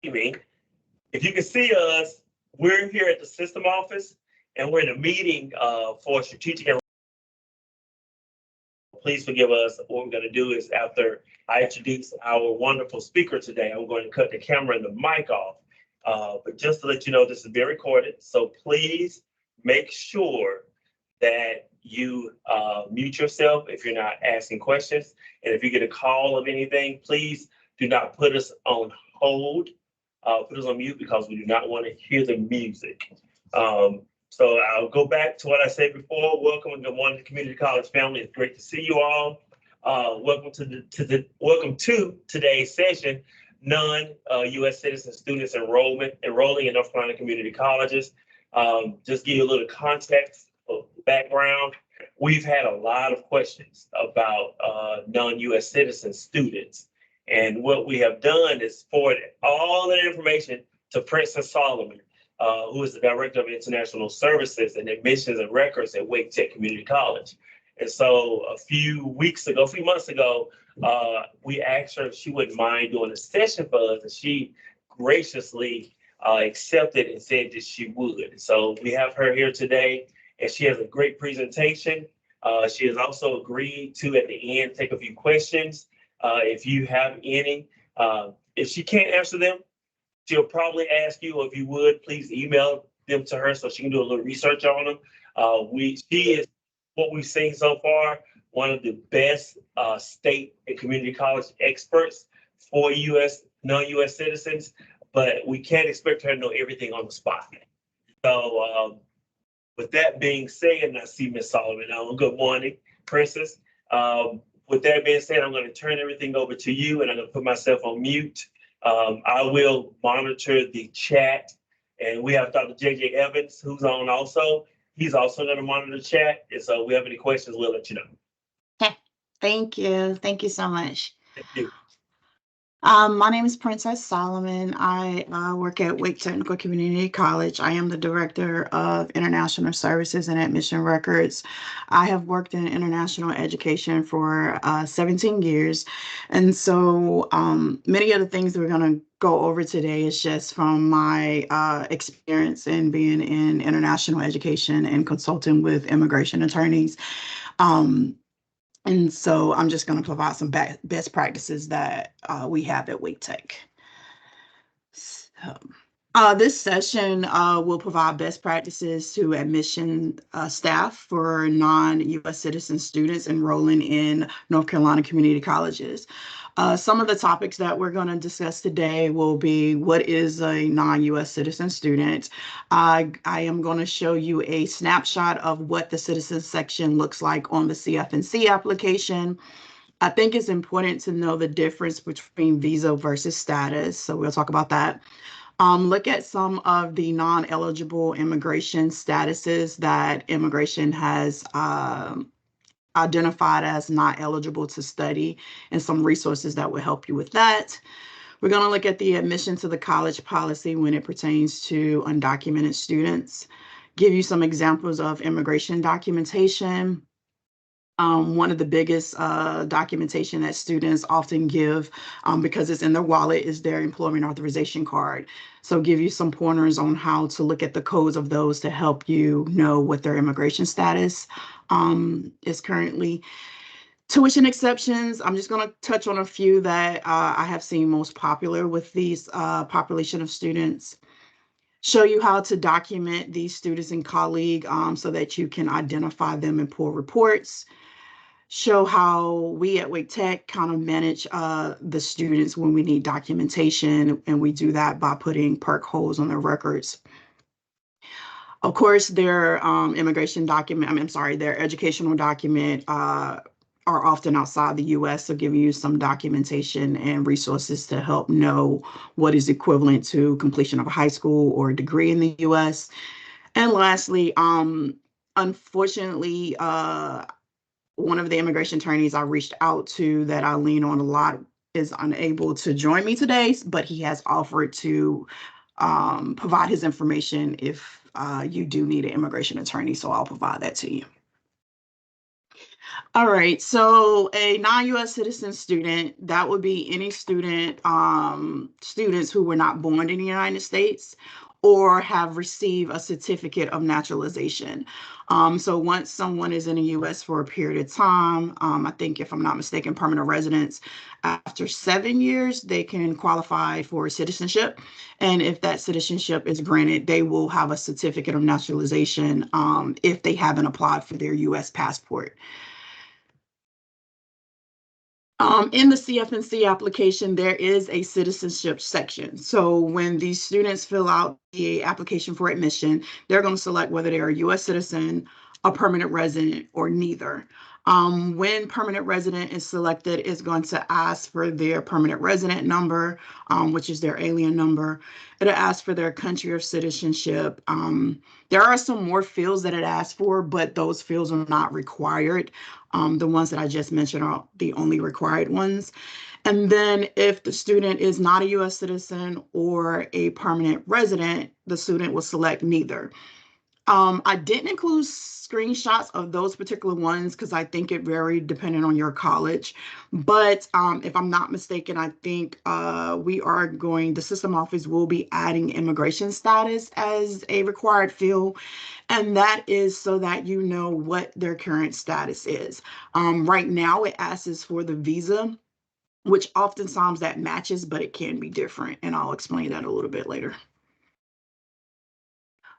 evening. If you can see us, we're here at the system office and we're in a meeting for strategic and please forgive us. What we're going to do is after I introduce our wonderful speaker today, I'm going to cut the camera and the mic off. But just to let you know, this is being recorded. So please make sure that you mute yourself if you're not asking questions. And if you get a call of anything, please do not put us on hold. Put us on mute because we do not want to hear the music. So I'll go back to what I said before. Welcome and good morning to Community College family. It's great to see you all. Welcome to today's session. Non-U.S. citizen students enrolling in North Carolina community colleges. Just give you a little context of background. We've had a lot of questions about non-U.S. citizen students. And what we have done is forward all that information to Princess Solomon, who is the Director of International Services and Admissions and Records at Wake Tech Community College. And so a few months ago, we asked her if she wouldn't mind doing a session for us, and she graciously accepted and said that she would. So we have her here today, and she has a great presentation. She has also agreed to, at the end, take a few questions. If you have any, if she can't answer them, she'll probably ask you, if you would, please email them to her so she can do a little research on them. She is, what we've seen so far, one of the best state and community college experts for non-U.S. citizens, but we can't expect her to know everything on the spot. So with that being said, and I see Ms. Solomon on. Good morning, Princess. With that being said, I'm going to turn everything over to you, and I'm going to put myself on mute. I will monitor the chat, and we have Dr. J.J. Evans, who's on also. He's also going to monitor the chat, and so if we have any questions, we'll let you know. Thank you. Thank you so much. Thank you. My name is Princess Solomon. I work at Wake Technical Community College. I am the Director of International Services and Admission Records. I have worked in international education for 17 years. And so many of the things that we're going to go over today is just from my experience in being in international education and consulting with immigration attorneys. And so I'm just going to provide some best practices that we have at Wake Tech. So, this session will provide best practices to admission staff for non-U.S. citizen students enrolling in North Carolina community colleges. Some of the topics that we're going to discuss today will be what is a non-U.S. citizen student. I am going to show you a snapshot of what the citizen section looks like on the CF&C application. I think it's important to know the difference between visa versus status, so we'll talk about that. Look at some of the non-eligible immigration statuses that immigration has identified as not eligible to study, and some resources that will help you with that. We're going to look at the admission to the college policy when it pertains to undocumented students, give you some examples of immigration documentation. One of the biggest documentation that students often give because it's in their wallet is their employment authorization card. So give you some pointers on how to look at the codes of those to help you know what their immigration status is currently. Tuition exceptions, I'm just going to touch on a few that I have seen most popular with these population of students. Show you how to document these students and colleagues so that you can identify them and pull reports. Show how we at Wake Tech kind of manage the students when we need documentation, and we do that by putting perk holes on their records. Of course, their immigration document, their educational document are often outside the U.S., so giving you some documentation and resources to help know what is equivalent to completion of a high school or a degree in the U.S. And lastly, unfortunately, one of the immigration attorneys I reached out to that I lean on a lot is unable to join me today, but he has offered to provide his information if you do need an immigration attorney, so I'll provide that to you. All right, so a non-US citizen student, that would be any students who were not born in the United States or have received a certificate of naturalization. So once someone is in the US for a period of time, I think if I'm not mistaken, permanent residence, after 7 years, they can qualify for citizenship. And if that citizenship is granted, they will have a certificate of naturalization if they haven't applied for their US passport. In the CFNC application, there is a citizenship section. So when these students fill out the application for admission, they're going to select whether they're a U.S. citizen, a permanent resident, or neither. When permanent resident is selected, it's going to ask for their permanent resident number, which is their alien number. It'll ask for their country of citizenship. There are some more fields that it asks for, but those fields are not required. The ones that I just mentioned are the only required ones. And then if the student is not a U.S. citizen or a permanent resident, the student will select neither. I didn't include screenshots of those particular ones because I think it varied depending on your college. But if I'm not mistaken, I think the system office will be adding immigration status as a required field. And that is so that you know what their current status is. Right now, it asks for the visa, which oftentimes that matches, but it can be different. And I'll explain that a little bit later.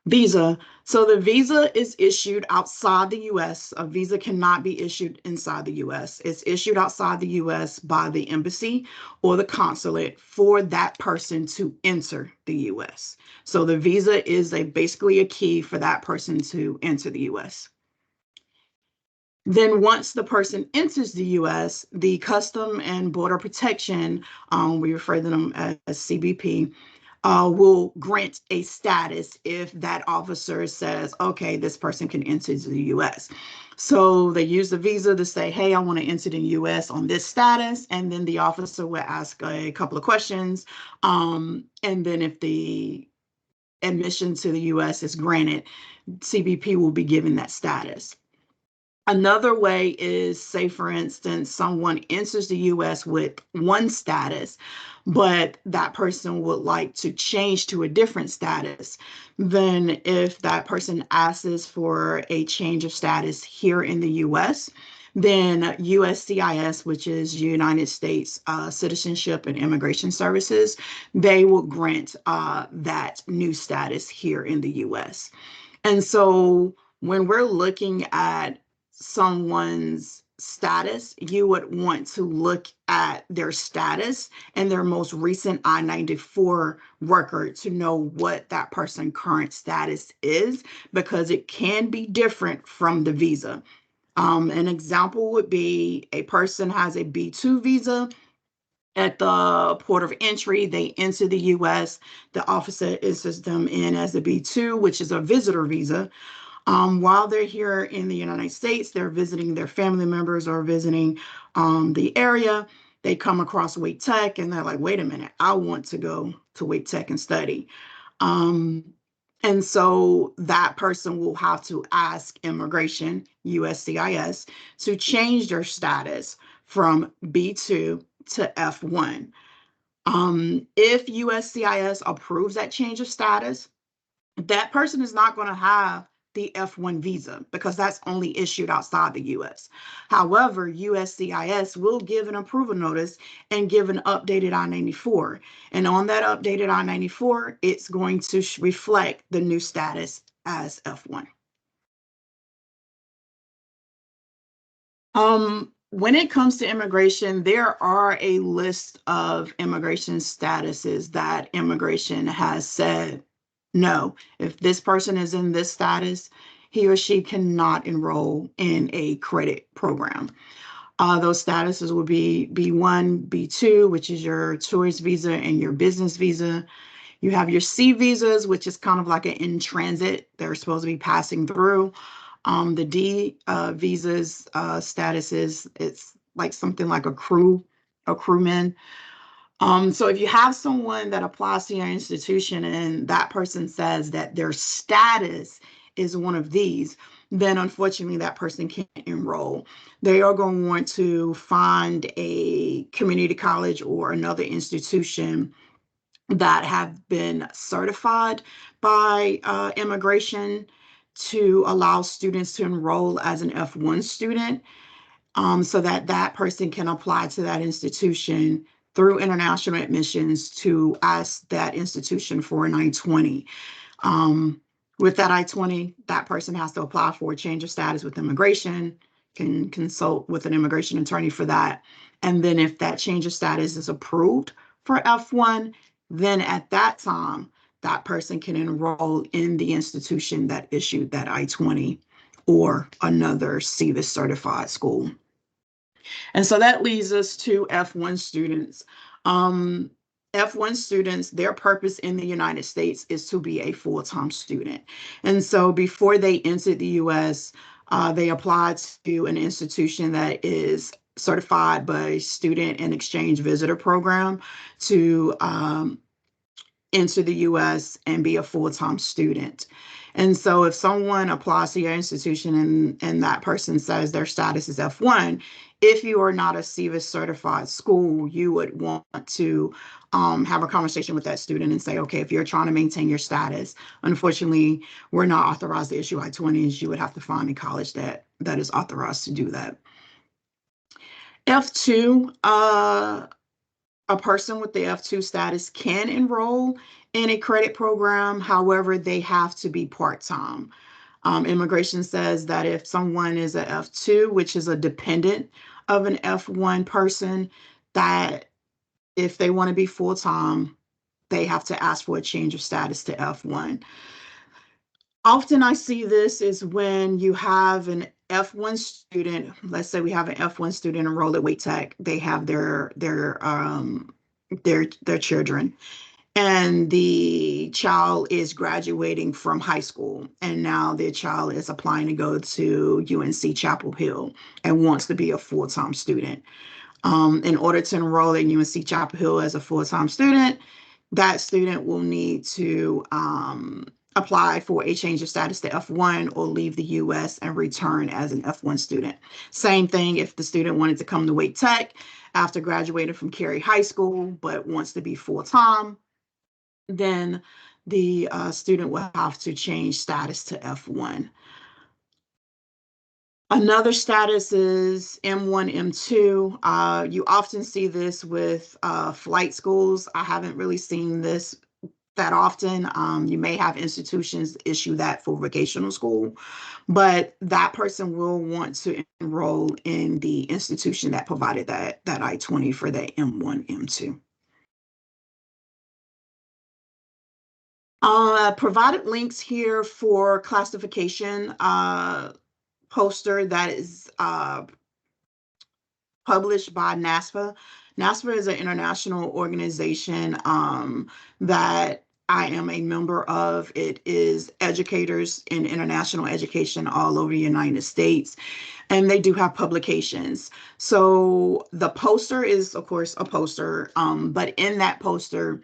Visa. So the visa is issued outside the US. A visa cannot be issued inside the US. It's issued outside the US by the embassy or the consulate for that person to enter the US. So the visa is basically a key for that person to enter the US. Then once the person enters the US, the Custom and Border Protection, we refer to them as CBP, will grant a status if that officer says, okay, this person can enter the US. So they use the visa to say, hey, I want to enter the US on this status. And then the officer will ask a couple of questions. And then if the admission to the US is granted, CBP will be given that status. Another way is, say, for instance, someone enters the US with one status, but that person would like to change to a different status. Then, if that person asks for a change of status here in the US, then USCIS, which is United States Citizenship and Immigration Services, they will grant that new status here in the US. And so when we're looking at someone's status, you would want to look at their status and their most recent I-94 record to know what that person's current status is, because it can be different from the visa. An example would be a person has a B2 visa. At the port of entry, they enter the US. The officer enters them in as a B2, which is a visitor visa. While they're here in the United States, they're visiting their family members or visiting the area. They come across Wake Tech and they're like, wait a minute, I want to go to Wake Tech and study. And so that person will have to ask immigration, USCIS, to change their status from B2 to F1. If USCIS approves that change of status, that person is not going to have the F1 visa because that's only issued outside the US. However, USCIS will give an approval notice and give an updated I-94. And on that updated I-94, it's going to reflect the new status as F1. When it comes to immigration, there are a list of immigration statuses that immigration has said, no, if this person is in this status, he or she cannot enroll in a credit program. Those statuses will be B1, B2, which is your tourist visa and your business visa. You have your C visas, which is kind of like an in transit. They're supposed to be passing through. The D visas status is, it's like something like a crewman. So if you have someone that applies to your institution and that person says that their status is one of these, then unfortunately that person can't enroll. They are going to want to find a community college or another institution that have been certified by immigration to allow students to enroll as an F1 student, so that that person can apply to that institution through international admissions to ask that institution for an I-20. With that I-20, that person has to apply for a change of status with immigration, can consult with an immigration attorney for that. And then if that change of status is approved for F1, then at that time, that person can enroll in the institution that issued that I-20 or another CVIS certified school. And so that leads us to F1 students. F1 students, their purpose in the United States is to be a full-time student. And so before they entered the US, they applied to an institution that is certified by Student and Exchange Visitor Program to enter the US and be a full-time student. And so if someone applies to your institution and that person says their status is F1, if you are not a CVIS certified school, you would want to have a conversation with that student and say, okay, if you're trying to maintain your status, unfortunately, we're not authorized to issue I-20s. You would have to find a college that is authorized to do that. F2, a person with the F2 status can enroll in a credit program. However, they have to be part-time. Immigration says that if someone is a F2, which is a dependent of an F1 person, that if they want to be full-time, they have to ask for a change of status to F1. Often I see this is when you have an F1 student, let's say we have an F1 student enrolled at Wake Tech, they have their children, and the child is graduating from high school, and now their child is applying to go to UNC Chapel Hill and wants to be a full-time student. In order to enroll in UNC Chapel Hill as a full-time student, that student will need to apply for a change of status to F1 or leave the US and return as an F1 student. Same thing if the student wanted to come to Wake Tech after graduating from Cary High School but wants to be full-time, then the student will have to change status to F1. Another status is M1, M2. You often see this with flight schools. I haven't really seen this that often. You may have institutions issue that for vocational school, but that person will want to enroll in the institution that provided that I-20 for that M1, M2. Provided links here for classification poster that is published by NASPA. NASPA is an international organization that I am a member of. It is educators in international education all over the United States, and they do have publications. So the poster is, of course, a poster, but in that poster,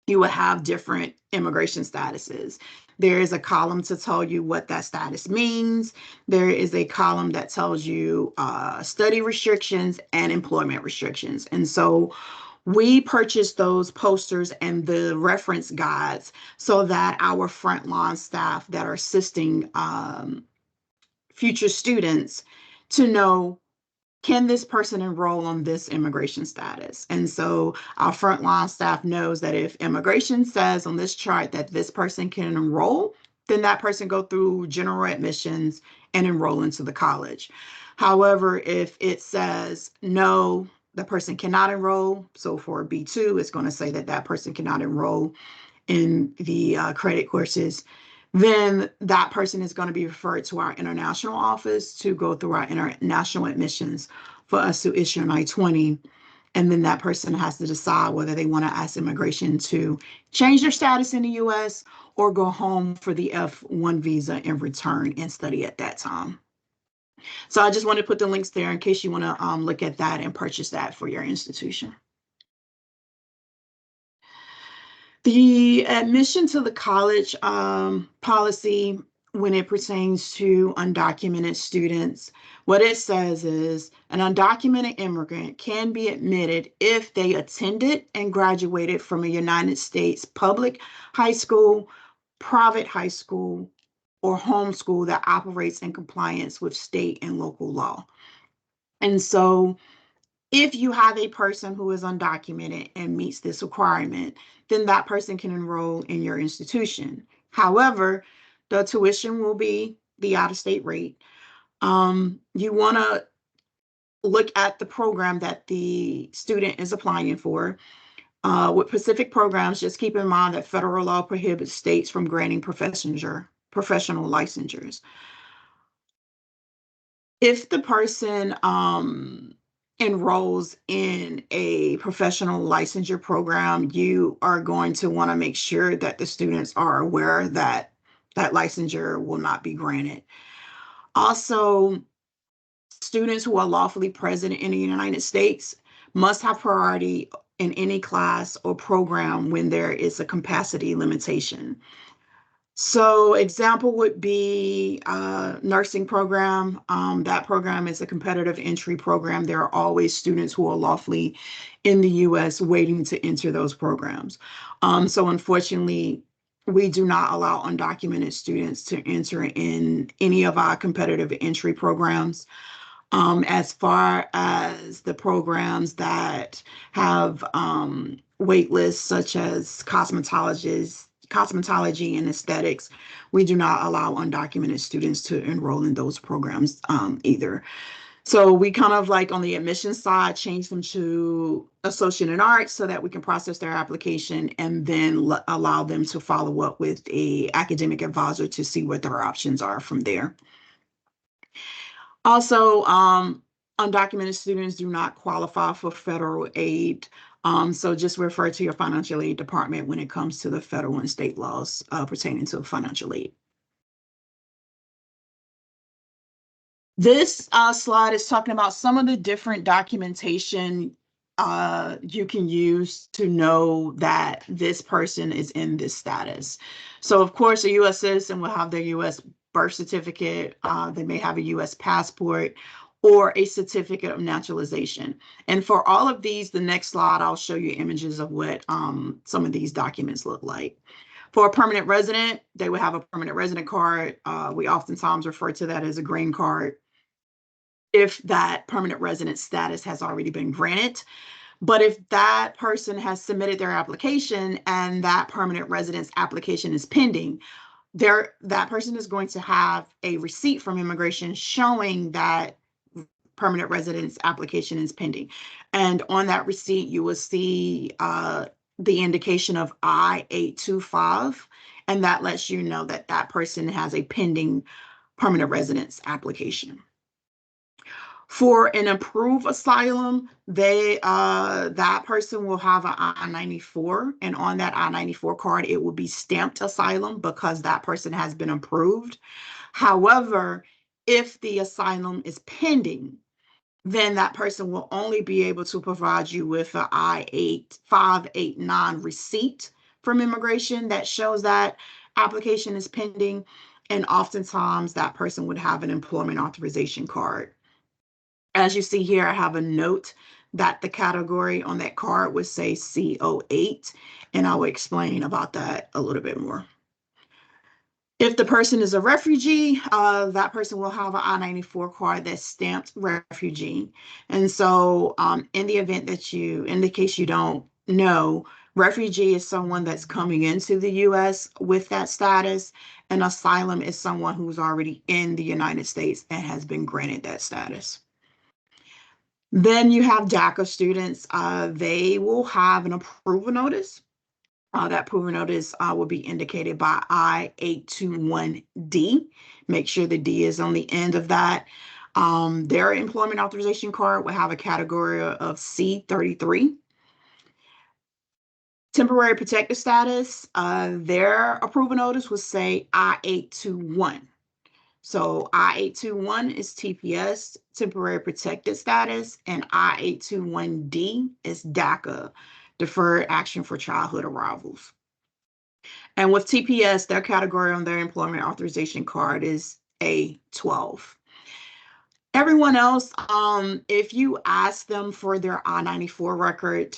you would have different immigration statuses. There is a column to tell you what that status means. There is a column that tells you study restrictions and employment restrictions. And so we purchased those posters and the reference guides so that our frontline staff that are assisting future students to know, can this person enroll on this immigration status? And so our frontline staff knows that if immigration says on this chart that this person can enroll, then that person go through general admissions and enroll into the college. However, if it says no, the person cannot enroll, so for B2, it's going to say that that person cannot enroll in the credit courses, then that person is going to be referred to our international office to go through our international admissions for us to issue an I-20. And then that person has to decide whether they want to ask immigration to change their status in the US or go home for the F1 visa and return and study at that time. So I just want to put the links there in case you want to look at that and purchase that for your institution. The admission to the college policy when it pertains to undocumented students, what it says is an undocumented immigrant can be admitted if they attended and graduated from a United States public high school, private high school, or homeschool that operates in compliance with state and local law. And so if you have a person who is undocumented and meets this requirement, then that person can enroll in your institution. However, the tuition will be the out-of-state rate. You want to look at the program that the student is applying for. With specific programs, just keep in mind that federal law prohibits states from granting professional licensures. If the person enrolls in a professional licensure program, you are going to want to make sure that the students are aware that that licensure will not be granted. Also, students who are lawfully present in the United States must have priority in any class or program when there is a capacity limitation. So example would be nursing program. That program is a competitive entry program. There are always students who are lawfully in the U.S. waiting to enter those programs. So unfortunately, we do not allow undocumented students to enter in any of our competitive entry programs. As far as the programs that have wait lists such as cosmetology and aesthetics, we do not allow undocumented students to enroll in those programs either. So we kind of like on the admission side, change them to associate in arts so that we can process their application and then allow them to follow up with a academic advisor to see what their options are from there. Also, undocumented students do not qualify for federal aid. So just refer to your financial aid department when it comes to the federal and state laws pertaining to financial aid. This slide is talking about some of the different documentation you can use to know that this person is in this status. So of course, a U.S. citizen will have their U.S. birth certificate. They may have a U.S. passport or a certificate of naturalization. And for all of these, the next slide, I'll show you images of what some of these documents look like. For a permanent resident, they would have a permanent resident card. We oftentimes refer to that as a green card if that permanent resident status has already been granted. But if that person has submitted their application and that permanent residence application is pending, that person is going to have a receipt from immigration showing that permanent residence application is pending. And on that receipt, you will see the indication of I-825, and that lets you know that that person has a pending permanent residence application. For an approved asylum, that person will have an I-94, and on that I-94 card, it will be stamped asylum because that person has been approved. However, if the asylum is pending, then that person will only be able to provide you with an I-589 receipt from immigration that shows that application is pending, and oftentimes that person would have an employment authorization card. As you see here, I have a note that the category on that card would say C08, and I will explain about that a little bit more. If the person is a refugee, that person will have an I-94 card that's stamped refugee. And so in the event that in the case you don't know, refugee is someone that's coming into the U.S. with that status, and asylum is someone who's already in the United States and has been granted that status. Then you have DACA students. They will have an approval notice. That approval notice will be indicated by I-821D. Make sure the D is on the end of that. Their employment authorization card will have a category of C33. Temporary protected status, their approval notice will say I-821. So I-821 is TPS, temporary protected status, and I-821D is DACA, deferred action for childhood arrivals. And with TPS, their category on their employment authorization card is A12. Everyone else, if you ask them for their I-94 record,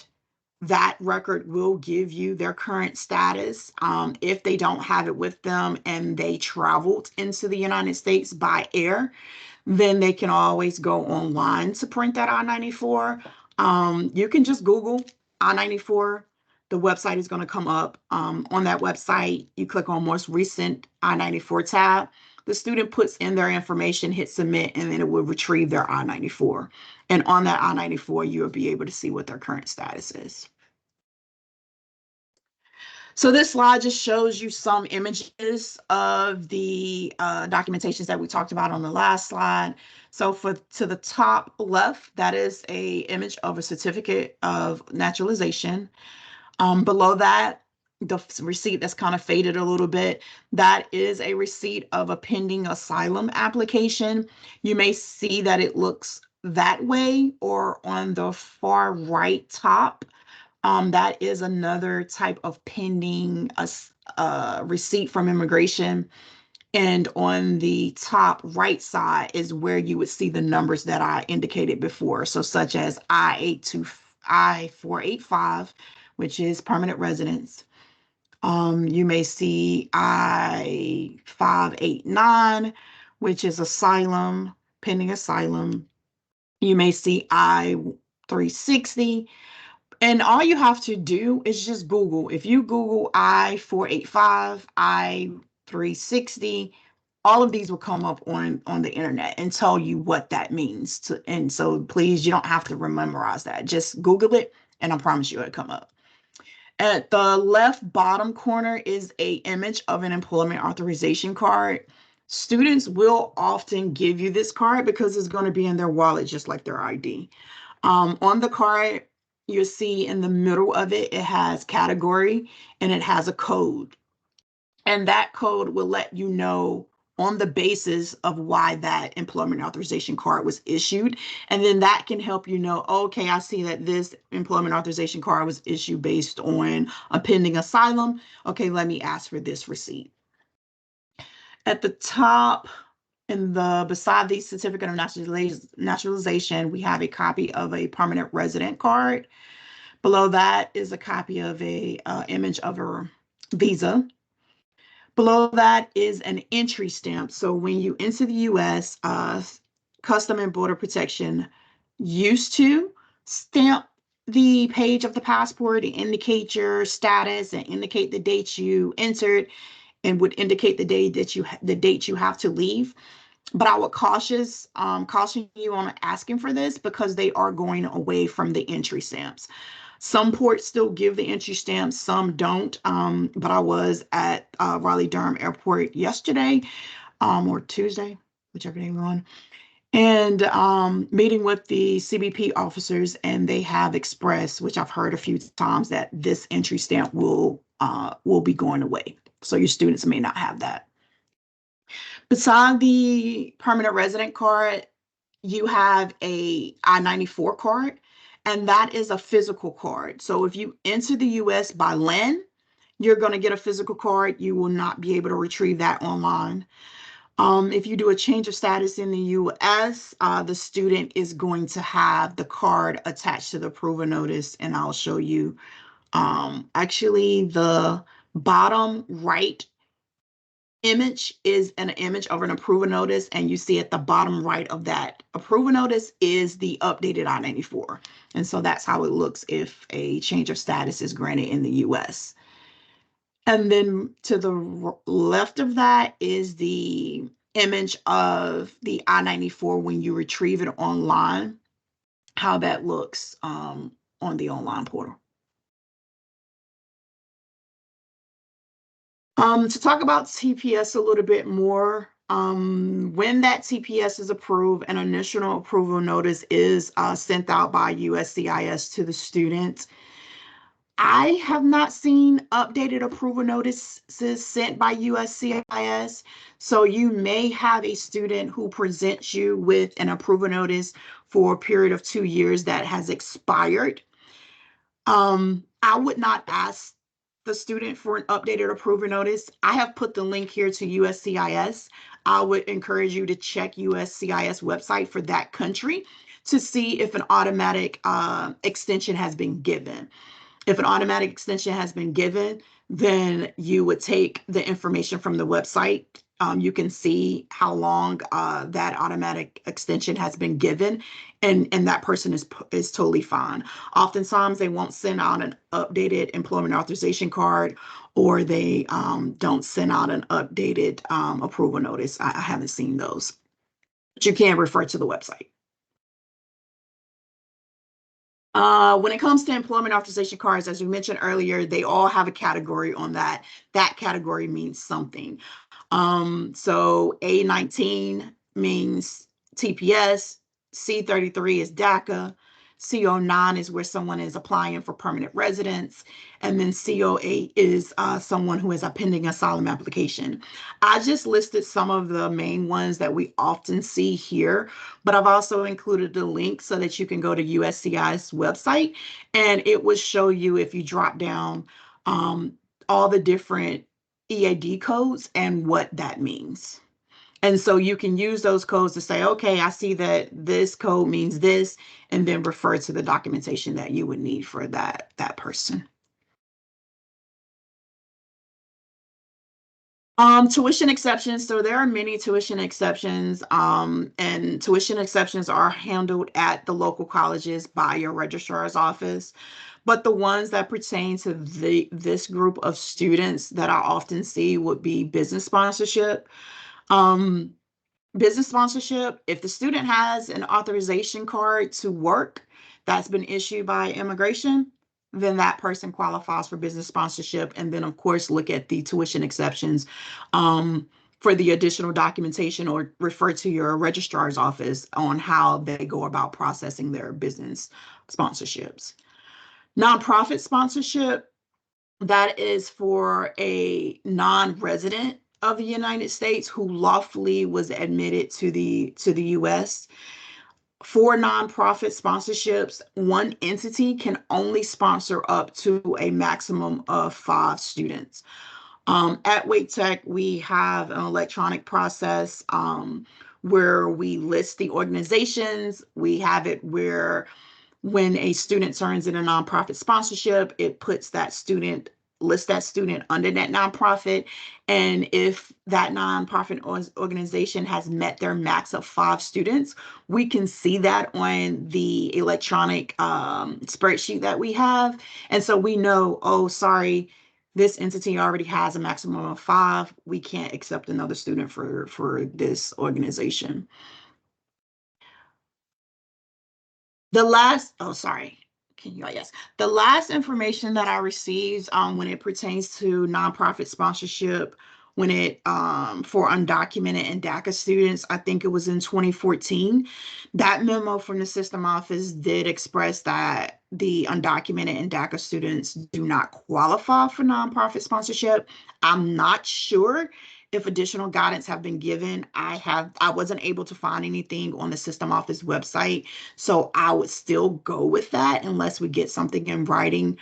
that record will give you their current status. If they don't have it with them and they traveled into the United States by air, then they can always go online to print that I-94. You can just Google I-94. The website is going to come up. On that website, you click on most recent I-94 tab. The student puts in their information, hit submit, and then it will retrieve their I-94. And on that I-94, you'll be able to see what their current status is. So this slide just shows you some images of the documentations that we talked about on the last slide. So to the top left, that is a image of a certificate of naturalization. Below that, the receipt that's kind of faded a little bit, that is a receipt of a pending asylum application. You may see that it looks that way, or on the far right top, that is another type of pending receipt from immigration. And on the top right side is where you would see the numbers that I indicated before. So such as I-485, which is permanent residence. You may see I-589, which is asylum, pending asylum. You may see I-360. And all you have to do is just Google. If you Google I-485, I-360, all of these will come up on the internet and tell you what that means. And so please, you don't have to memorize that. Just Google it, and I promise you it'll come up. At the left bottom corner is an image of an employment authorization card. Students will often give you this card because it's going to be in their wallet, just like their ID. On the card, you'll see in the middle of it, it has category and it has a code. And that code will let you know on the basis of why that employment authorization card was issued. And then that can help you know, okay, I see that this employment authorization card was issued based on a pending asylum. Okay, let me ask for this receipt. At the top, beside the certificate of naturalization, we have a copy of a permanent resident card. Below that is a copy of a image of a visa. Below that is an entry stamp. So when you enter the U.S., Custom and Border Protection used to stamp the page of the passport and indicate your status and indicate the date you entered, and would indicate the date you have to leave. But I would caution you on asking for this because they are going away from the entry stamps. Some ports still give the entry stamps, some don't. But I was at Raleigh-Durham Airport yesterday, or Tuesday, whichever day we're on, and meeting with the CBP officers, and they have expressed, which I've heard a few times, that this entry stamp will be going away. So your students may not have that. Beside the permanent resident card, you have a I-94 card, and that is a physical card. So if you enter the U.S. by land, you're going to get a physical card. You will not be able to retrieve that online. If you do a change of status in the U.S., the student is going to have the card attached to the approval notice, and I'll show you. Actually, the bottom right image is an image of an approval notice, and you see at the bottom right of that approval notice is the updated I-94. And so that's how it looks if a change of status is granted in the U.S. And then to the left of that is the image of the I-94 when you retrieve it online, how that looks on the online portal. To talk about TPS a little bit more, when that TPS is approved, an initial approval notice is sent out by USCIS to the student. I have not seen updated approval notices sent by USCIS. So you may have a student who presents you with an approval notice for a period of 2 years that has expired. I would not ask the student for an updated approval notice, I have put the link here to USCIS. I would encourage you to check USCIS website for that country to see if an automatic extension has been given. If an automatic extension has been given, then you would take the information from the website. You can see how long that automatic extension has been given, and that person is totally fine. Oftentimes, they won't send out an updated employment authorization card, or they don't send out an updated approval notice. I haven't seen those, but you can refer to the website. When it comes to employment authorization cards, as we mentioned earlier, they all have a category on that. That category means something. So A19 means TPS, C33 is DACA, CO9 is where someone is applying for permanent residence, and then CO8 is someone who is a pending asylum application. I just listed some of the main ones that we often see here, but I've also included the link so that you can go to USCIS website, and it will show you, if you drop down, all the different EAD codes and what that means. And so you can use those codes to say, okay, I see that this code means this, and then refer to the documentation that you would need for that person. Tuition exceptions. So there are many tuition exceptions, and tuition exceptions are handled at the local colleges by your registrar's office. But the ones that pertain to this group of students that I often see would be business sponsorship. Business sponsorship, if the student has an authorization card to work that's been issued by immigration, then that person qualifies for business sponsorship. And then, of course, look at the tuition exceptions for the additional documentation, or refer to your registrar's office on how they go about processing their business sponsorships. Nonprofit sponsorship, that is for a non-resident of the United States who lawfully was admitted to the US. For nonprofit sponsorships, one entity can only sponsor up to a maximum of 5 students. At Wake Tech, we have an electronic process where we list the organizations. We have it where when a student turns in a nonprofit sponsorship, it puts that student, lists that student under that nonprofit. And if that nonprofit organization has met their max of 5 students, we can see that on the electronic spreadsheet that we have. And so we know, oh, sorry, this entity already has a maximum of 5. We can't accept another student for this organization. The last, oh, sorry. Yes. The last information that I received when it pertains to nonprofit sponsorship, when it for undocumented and DACA students, I think it was in 2014. That memo from the system office did express that the undocumented and DACA students do not qualify for nonprofit sponsorship. I'm not sure if additional guidance have been given. I wasn't able to find anything on the system office website, so I would still go with that unless we get something in writing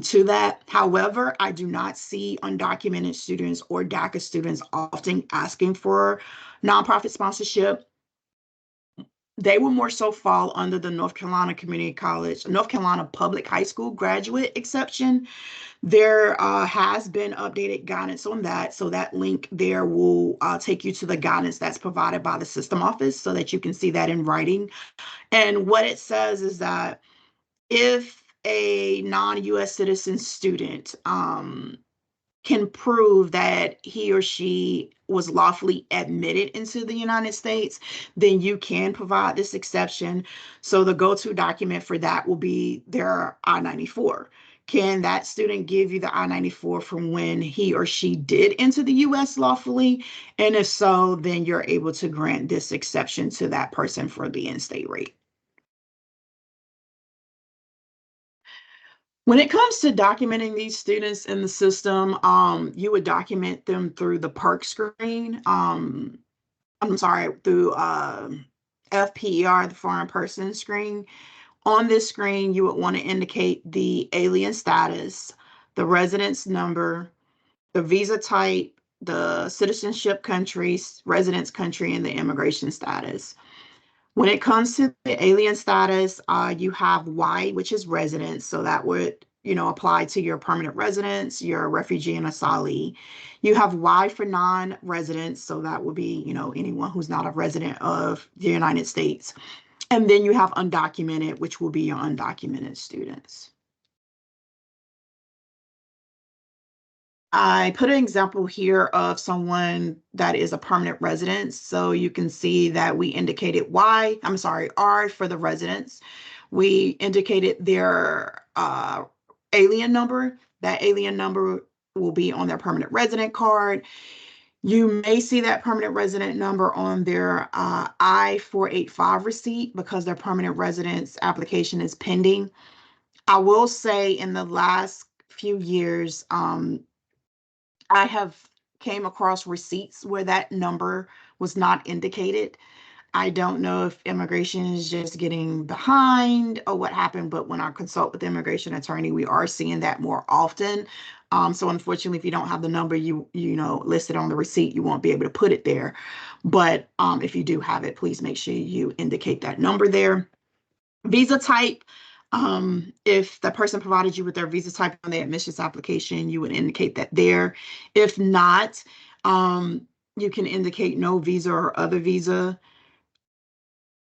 to that. However, I do not see undocumented students or DACA students often asking for nonprofit sponsorship. They will more so fall under the North Carolina Community College, North Carolina Public High School graduate exception. There has been updated guidance on that. So that link there will take you to the guidance that's provided by the system office so that you can see that in writing. And what it says is that if a non-US citizen student can prove that he or she was lawfully admitted into the United States, then you can provide this exception. So the go-to document for that will be their I-94. Can that student give you the I-94 from when he or she did enter the US lawfully? And if so, then you're able to grant this exception to that person for the in-state rate. When it comes to documenting these students in the system, you would document them through the PERC screen. I'm sorry, through FPER, the foreign person screen. On this screen, you would want to indicate the alien status, the residence number, the visa type, the citizenship country, residence country, and the immigration status. When it comes to the alien status, you have Y, which is residence. So that would, apply to your permanent residents, your refugee and asylee. You have Y for non-residents. So that would be, anyone who's not a resident of the United States. And then you have undocumented, which will be your undocumented students. I put an example here of someone that is a permanent resident. So you can see that we indicated R for the residents. We indicated their alien number. That alien number will be on their permanent resident card. You may see that permanent resident number on their I-485 receipt because their permanent residence application is pending. I will say in the last few years, I have came across receipts where that number was not indicated. I don't know if immigration is just getting behind or what happened, but when I consult with the immigration attorney, we are seeing that more often. So unfortunately, if you don't have the number listed on the receipt, you won't be able to put it there. But if you do have it, please make sure you indicate that number there. Visa type. If the person provided you with their visa type on the admissions application, you would indicate that there. If not, you can indicate no visa or other visa.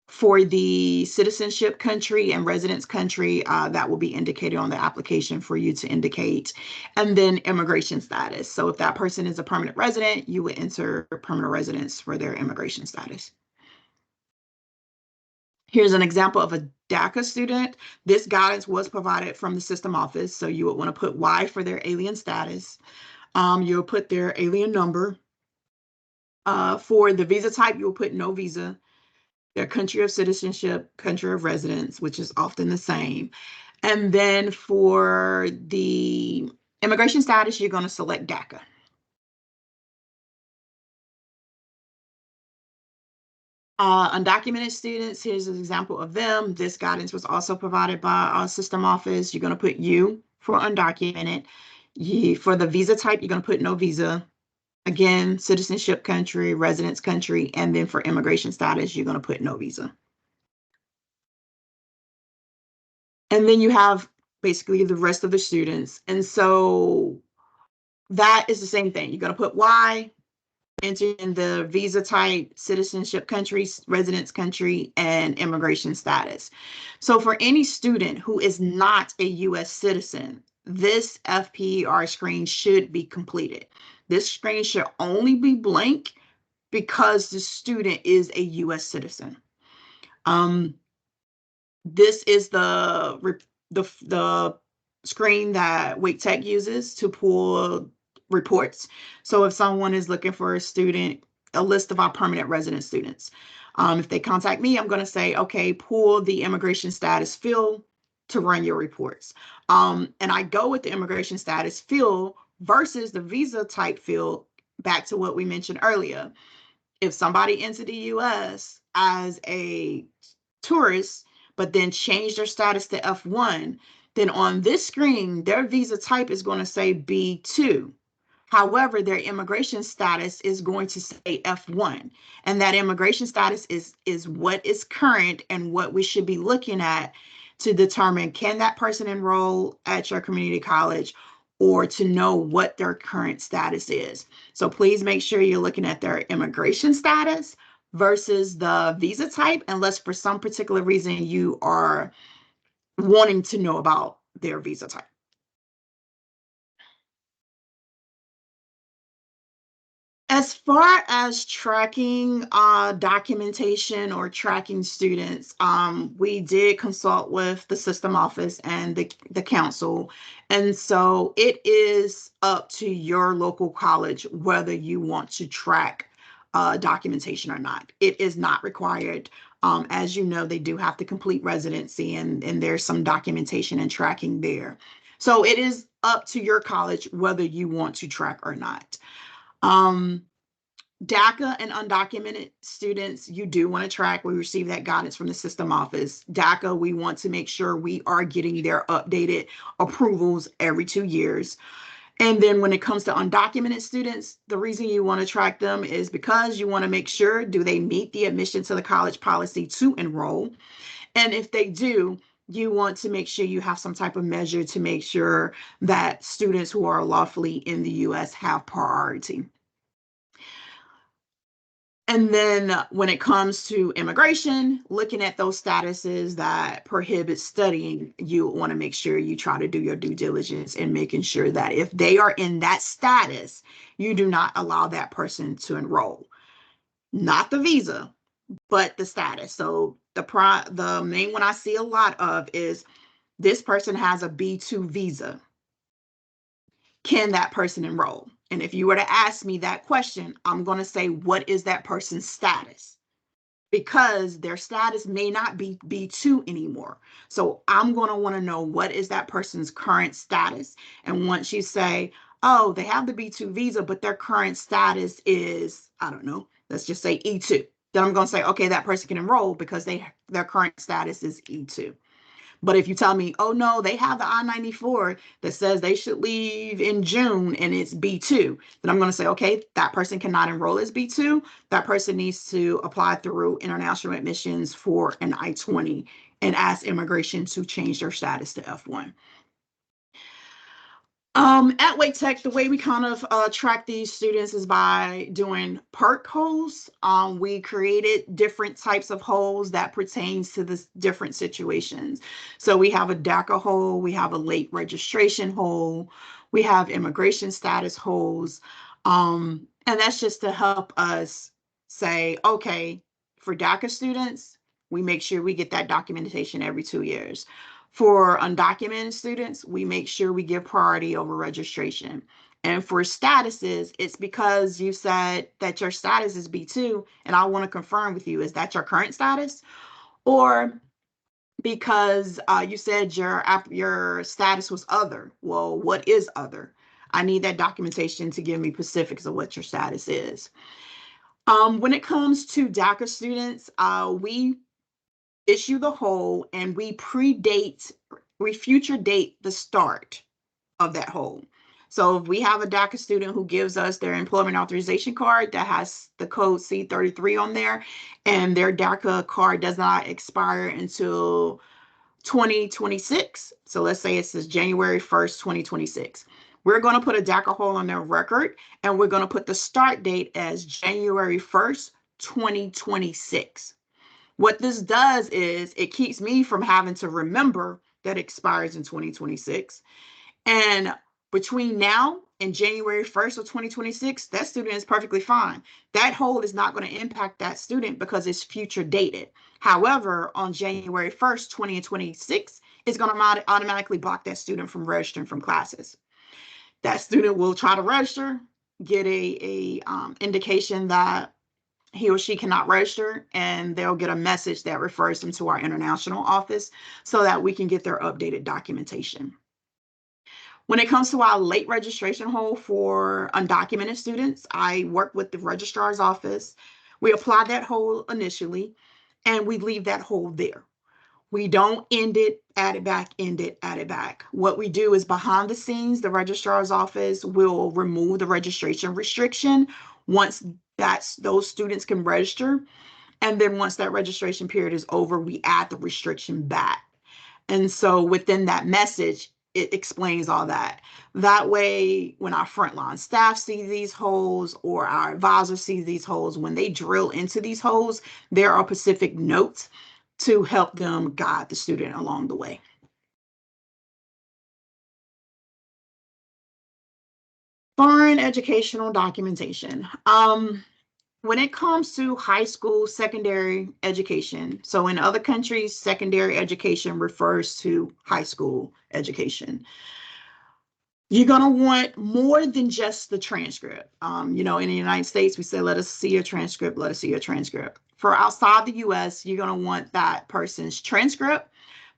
For the citizenship country and residence country, that will be indicated on the application for you to indicate. And then immigration status. So if that person is a permanent resident, you would enter permanent residence for their immigration status. Here's an example of a DACA student. This guidance was provided from the system office. So you would want to put Y for their alien status. You'll put their alien number. For the visa type, you'll put no visa. Their country of citizenship, country of residence, which is often the same. And then for the immigration status, you're going to select DACA. Undocumented students, here's an example of them. This guidance was also provided by our system office. You're going to put U for undocumented. For the visa type, you're going to put no visa. Again, citizenship country, residence country, and then for immigration status, you're going to put no visa. And then you have basically the rest of the students. And so that is the same thing. You're going to put Y, enter in the visa type, citizenship country, residence country, and immigration status. So for any student who is not a U.S. citizen, this FPER screen should be completed. This screen should only be blank because the student is a U.S. citizen. This is the screen that Wake Tech uses to pull reports. So if someone is looking for a list of our permanent resident students, if they contact me, I'm going to say, okay, pull the immigration status field to run your reports. And I go with the immigration status field versus the visa type field, back to what we mentioned earlier. If somebody entered the U.S. as a tourist, but then change their status to F1, then on this screen, their visa type is going to say B2. However, their immigration status is going to say F1. And that immigration status is what is current and what we should be looking at to determine, can that person enroll at your community college, or to know what their current status is. So please make sure you're looking at their immigration status versus the visa type, unless for some particular reason you are wanting to know about their visa type. As far as tracking documentation or tracking students, we did consult with the system office and the council. And so it is up to your local college whether you want to track documentation or not. It is not required. As you know, they do have to complete residency, and there's some documentation and tracking there. So it is up to your college whether you want to track or not. DACA and undocumented students, you do want to track. We receive that guidance from the system office. DACA, we want to make sure we are getting their updated approvals every 2 years. And then when it comes to undocumented students, the reason you want to track them is because you want to make sure, do they meet the admission to the college policy to enroll? And if they do, you want to make sure you have some type of measure to make sure that students who are lawfully in the US have priority. And then when it comes to immigration, looking at those statuses that prohibit studying, you want to make sure you try to do your due diligence in making sure that if they are in that status, you do not allow that person to enroll. Not the visa, but the status. So the main one I see a lot of is this person has a B2 visa. Can that person enroll? And if you were to ask me that question, I'm going to say, what is that person's status? Because their status may not be B2 anymore. So I'm going to want to know, what is that person's current status? And once you say, oh, they have the B2 visa, but their current status is, I don't know, let's just say E2. Then I'm going to say, okay, that person can enroll because their current status is E2. But if you tell me, oh no, they have the I-94 that says they should leave in June and it's B2, then I'm going to say, okay, that person cannot enroll as B2. That person needs to apply through international admissions for an I-20 and ask immigration to change their status to F1. At Wake Tech, the way we kind of track these students is by doing perk holes. We created different types of holes that pertains to the different situations. So we have a DACA hole, we have a late registration hole, we have immigration status holes. And that's just to help us say, okay, for DACA students, we make sure we get that documentation every 2 years. For undocumented students, we make sure we give priority over registration. And for statuses, it's because you said that your status is B2, and I want to confirm with you, is that your current status? Or because you said your status was other. Well, what is other? I need that documentation to give me specifics of what your status is. When it comes to DACA students, we issue the whole and we future date the start of that whole. So if we have a DACA student who gives us their employment authorization card that has the code C33 on there, and their DACA card does not expire until 2026. So let's say it says January 1st, 2026. We're going to put a DACA hole on their record, and we're going to put the start date as January 1st, 2026. What this does is it keeps me from having to remember that it expires in 2026. And between now and January 1st of 2026, that student is perfectly fine. That hold is not going to impact that student because it's future dated. However, on January 1st, 2026, it's going to automatically block that student from registering from classes. That student will try to register, get a indication that he or she cannot register, and they'll get a message that refers them to our international office so that we can get their updated documentation. When it comes to our late registration hold for undocumented students, I work with the registrar's office. We apply that hold initially, and we leave that hold there. We don't end it, add it back, end it, add it back. What we do is behind the scenes, the registrar's office will remove the registration restriction once those students can register. And then once that registration period is over, we add the restriction back. And so within that message, it explains all that. That way, when our frontline staff see these holes or our advisor sees these holes, when they drill into these holes, there are specific notes to help them guide the student along the way. Foreign educational documentation. When it comes to high school secondary education, so in other countries, secondary education refers to high school education. You're going to want more than just the transcript. In the United States, we say, let us see your transcript, let us see your transcript. For outside the US, you're going to want that person's transcript.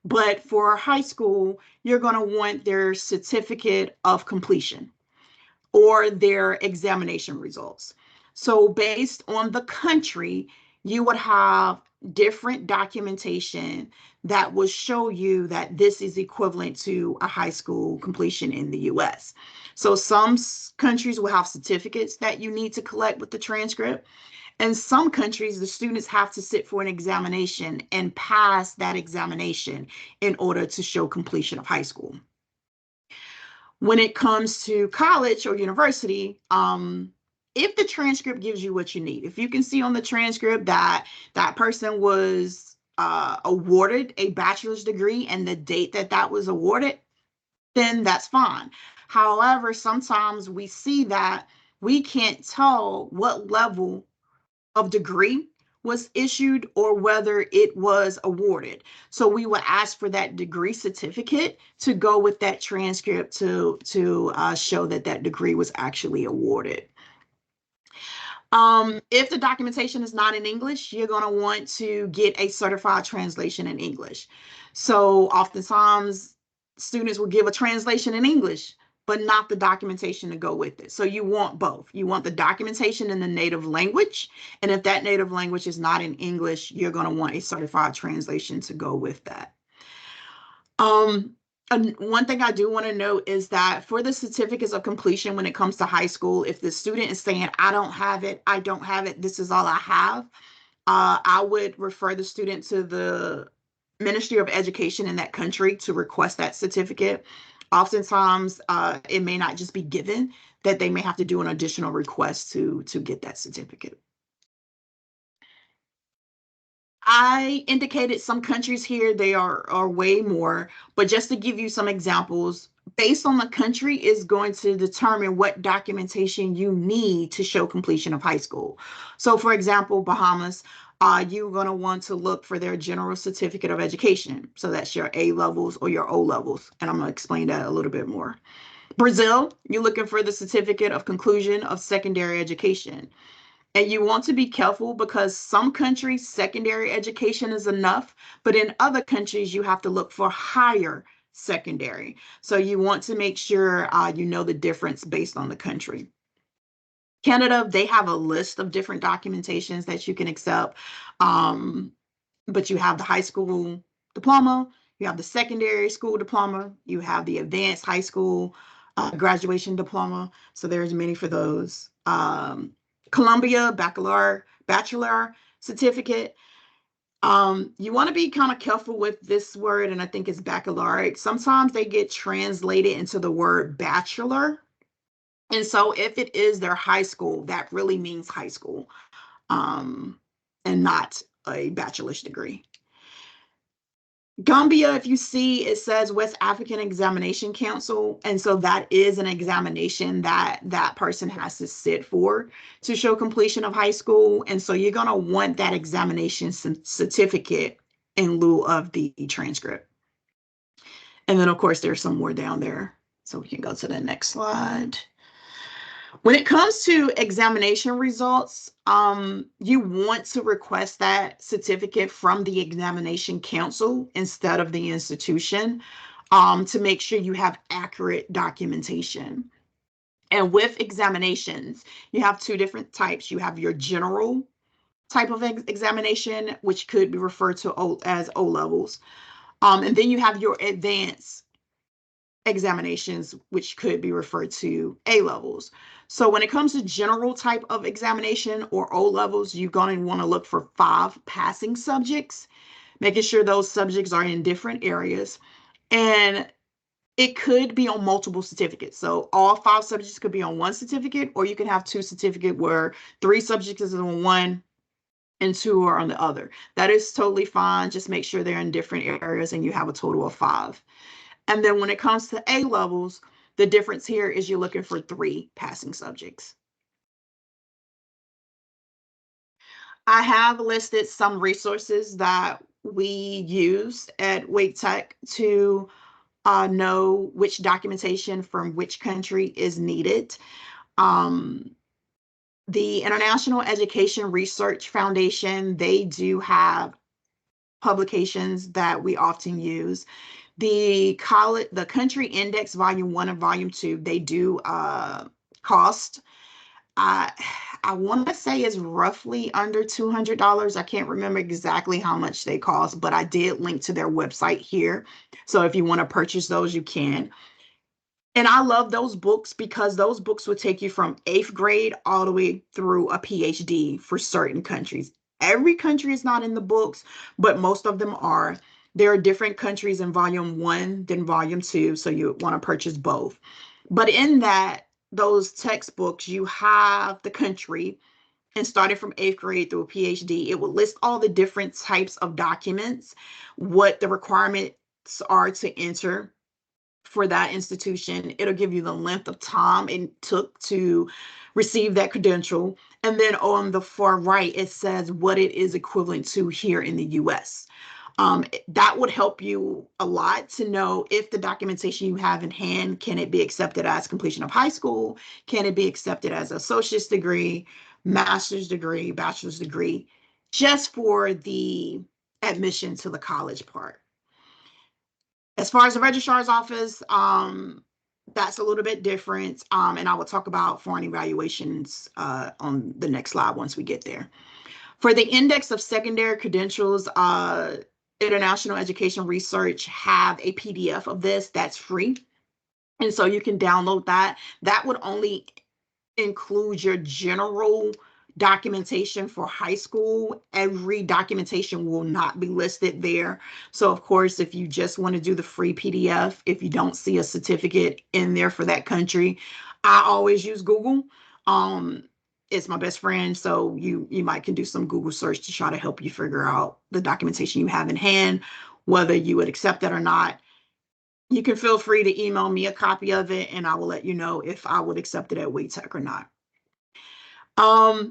But for high school, you're going to want their certificate of completion or their examination results. So based on the country, you would have different documentation that will show you that this is equivalent to a high school completion in the US. So some countries will have certificates that you need to collect with the transcript. In some countries, the students have to sit for an examination and pass that examination in order to show completion of high school. When it comes to college or university, if the transcript gives you what you need, if you can see on the transcript that that person was awarded a bachelor's degree and the date that that was awarded, then that's fine. However, sometimes we see that we can't tell what level of degree was issued or whether it was awarded. So we would ask for that degree certificate to go with that transcript to show that that degree was actually awarded. If the documentation is not in English, you're going to want to get a certified translation in English. So oftentimes students will give a translation in English, but not the documentation to go with it. So you want both. You want the documentation in the native language. And if that native language is not in English, you're going to want a certified translation to go with that. And one thing I do want to note is that for the certificates of completion, when it comes to high school, if the student is saying, I don't have it, this is all I have, I would refer the student to the Ministry of Education in that country to request that certificate. Oftentimes, it may not just be given, that they may have to do an additional request to get that certificate. I indicated some countries here, they are way more, but just to give you some examples, based on the country is going to determine what documentation you need to show completion of high school. So for example, Bahamas, you're going to want to look for their general certificate of education. So that's your A levels or your O levels. And I'm going to explain that a little bit more. Brazil, you're looking for the certificate of conclusion of secondary education. And you want to be careful because some countries, secondary education is enough, but in other countries, you have to look for higher secondary. So you want to make sure you know the difference based on the country. Canada, they have a list of different documentations that you can accept, but you have the high school diploma, you have the secondary school diploma, you have the advanced high school graduation diploma. So there's many for those. Columbia, bachelor certificate. You want to be kind of careful with this word, and I think it's baccalaureate. Sometimes they get translated into the word bachelor. And so if it is their high school, that really means high school, and not a bachelor's degree. Gambia, if you see, it says West African Examination Council. And so that is an examination that that person has to sit for to show completion of high school. And so you're going to want that examination certificate in lieu of the transcript. And then, of course, there's some more down there. So we can go to the next slide. When it comes to examination results, you want to request that certificate from the examination council instead of the institution to make sure you have accurate documentation. And with examinations, you have two different types. You have your general type of examination, which could be referred to as O levels. And then you have your advanced examinations, which could be referred to A levels. So when it comes to general type of examination or O levels, you're going to want to look for 5 passing subjects, making sure those subjects are in different areas. And it could be on multiple certificates. So all 5 subjects could be on one certificate, or you can have 2 certificates where 3 subjects is on one and 2 are on the other. That is totally fine. Just make sure they're in different areas and you have a total of 5. And then when it comes to A levels, the difference here is you're looking for 3 passing subjects. I have listed some resources that we use at Wake Tech to know which documentation from which country is needed. The International Education Research Foundation, they do have publications that we often use. The Country Index Volume 1 and Volume 2, they do cost. I want to say it's roughly under $200. I can't remember exactly how much they cost, but I did link to their website here. So if you want to purchase those, you can. And I love those books because those books will take you from 8th grade all the way through a PhD for certain countries. Every country is not in the books, but most of them are. There are different countries in volume 1 than volume 2, so you want to purchase both. But in those textbooks, you have the country, and starting from 8th grade through a PhD, it will list all the different types of documents, what the requirements are to enter for that institution. It'll give you the length of time it took to receive that credential. And then on the far right, it says what it is equivalent to here in the US. That would help you a lot to know if the documentation you have in hand, can it be accepted as completion of high school? Can it be accepted as an associate's degree, master's degree, bachelor's degree, just for the admission to the college part. As far as the registrar's office, that's a little bit different. And I will talk about foreign evaluations on the next slide once we get there. For the index of secondary credentials, International Education Research have a PDF of this that's free. And so you can download that. That would only include your general documentation for high school. Every documentation will not be listed there. So of course, if you just want to do the free PDF, if you don't see a certificate in there for that country, I always use Google. It's my best friend, so you might can do some Google search to try to help you figure out the documentation you have in hand, whether you would accept it or not. You can feel free to email me a copy of it, and I will let you know if I would accept it at WaitTech or not.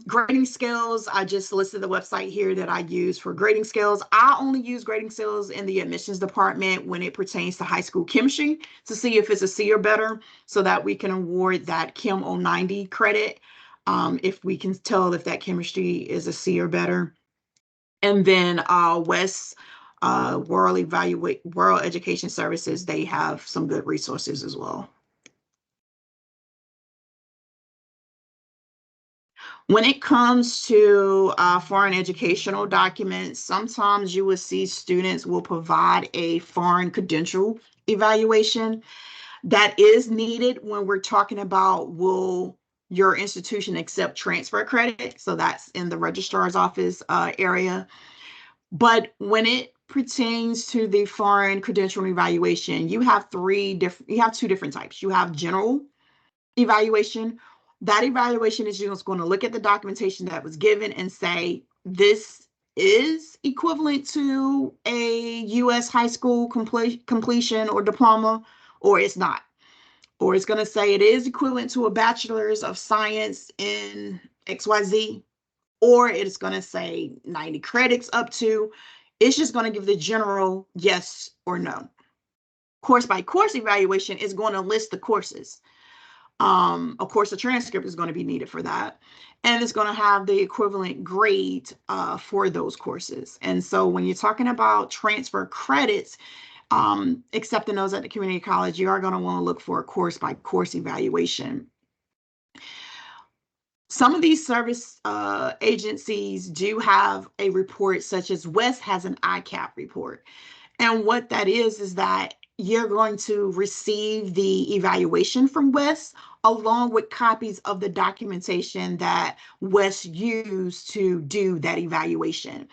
Grading scales, I just listed the website here that I use for grading scales. I only use grading scales in the admissions department when it pertains to high school chemistry to see if it's a C or better, so that we can award that Chem 090 credit if we can tell if that chemistry is a C or better. And then WES, World Education Services, they have some good resources as well. When it comes to foreign educational documents, sometimes you will see students will provide a foreign credential evaluation. That is needed when we're talking about will your institution accept transfer credit. So that's in the registrar's office area. But when it pertains to the foreign credential evaluation, you have two different types. You have general evaluation. That evaluation is just going to look at the documentation that was given and say, this is equivalent to a U.S. high school completion or diploma, or it's not. Or it's going to say it is equivalent to a bachelor's of science in XYZ, or it's going to say 90 credits up to. It's just going to give the general yes or no. Course by course evaluation is going to list the courses. Of course, a transcript is going to be needed for that. And it's going to have the equivalent grade for those courses. And so when you're talking about transfer credits, accepting those at the community college, you are going to want to look for a course by course evaluation. Some of these service agencies do have a report, such as WES has an ICAP report. And what that is that you're going to receive the evaluation from WES along with copies of the documentation that WES used to do that evaluation.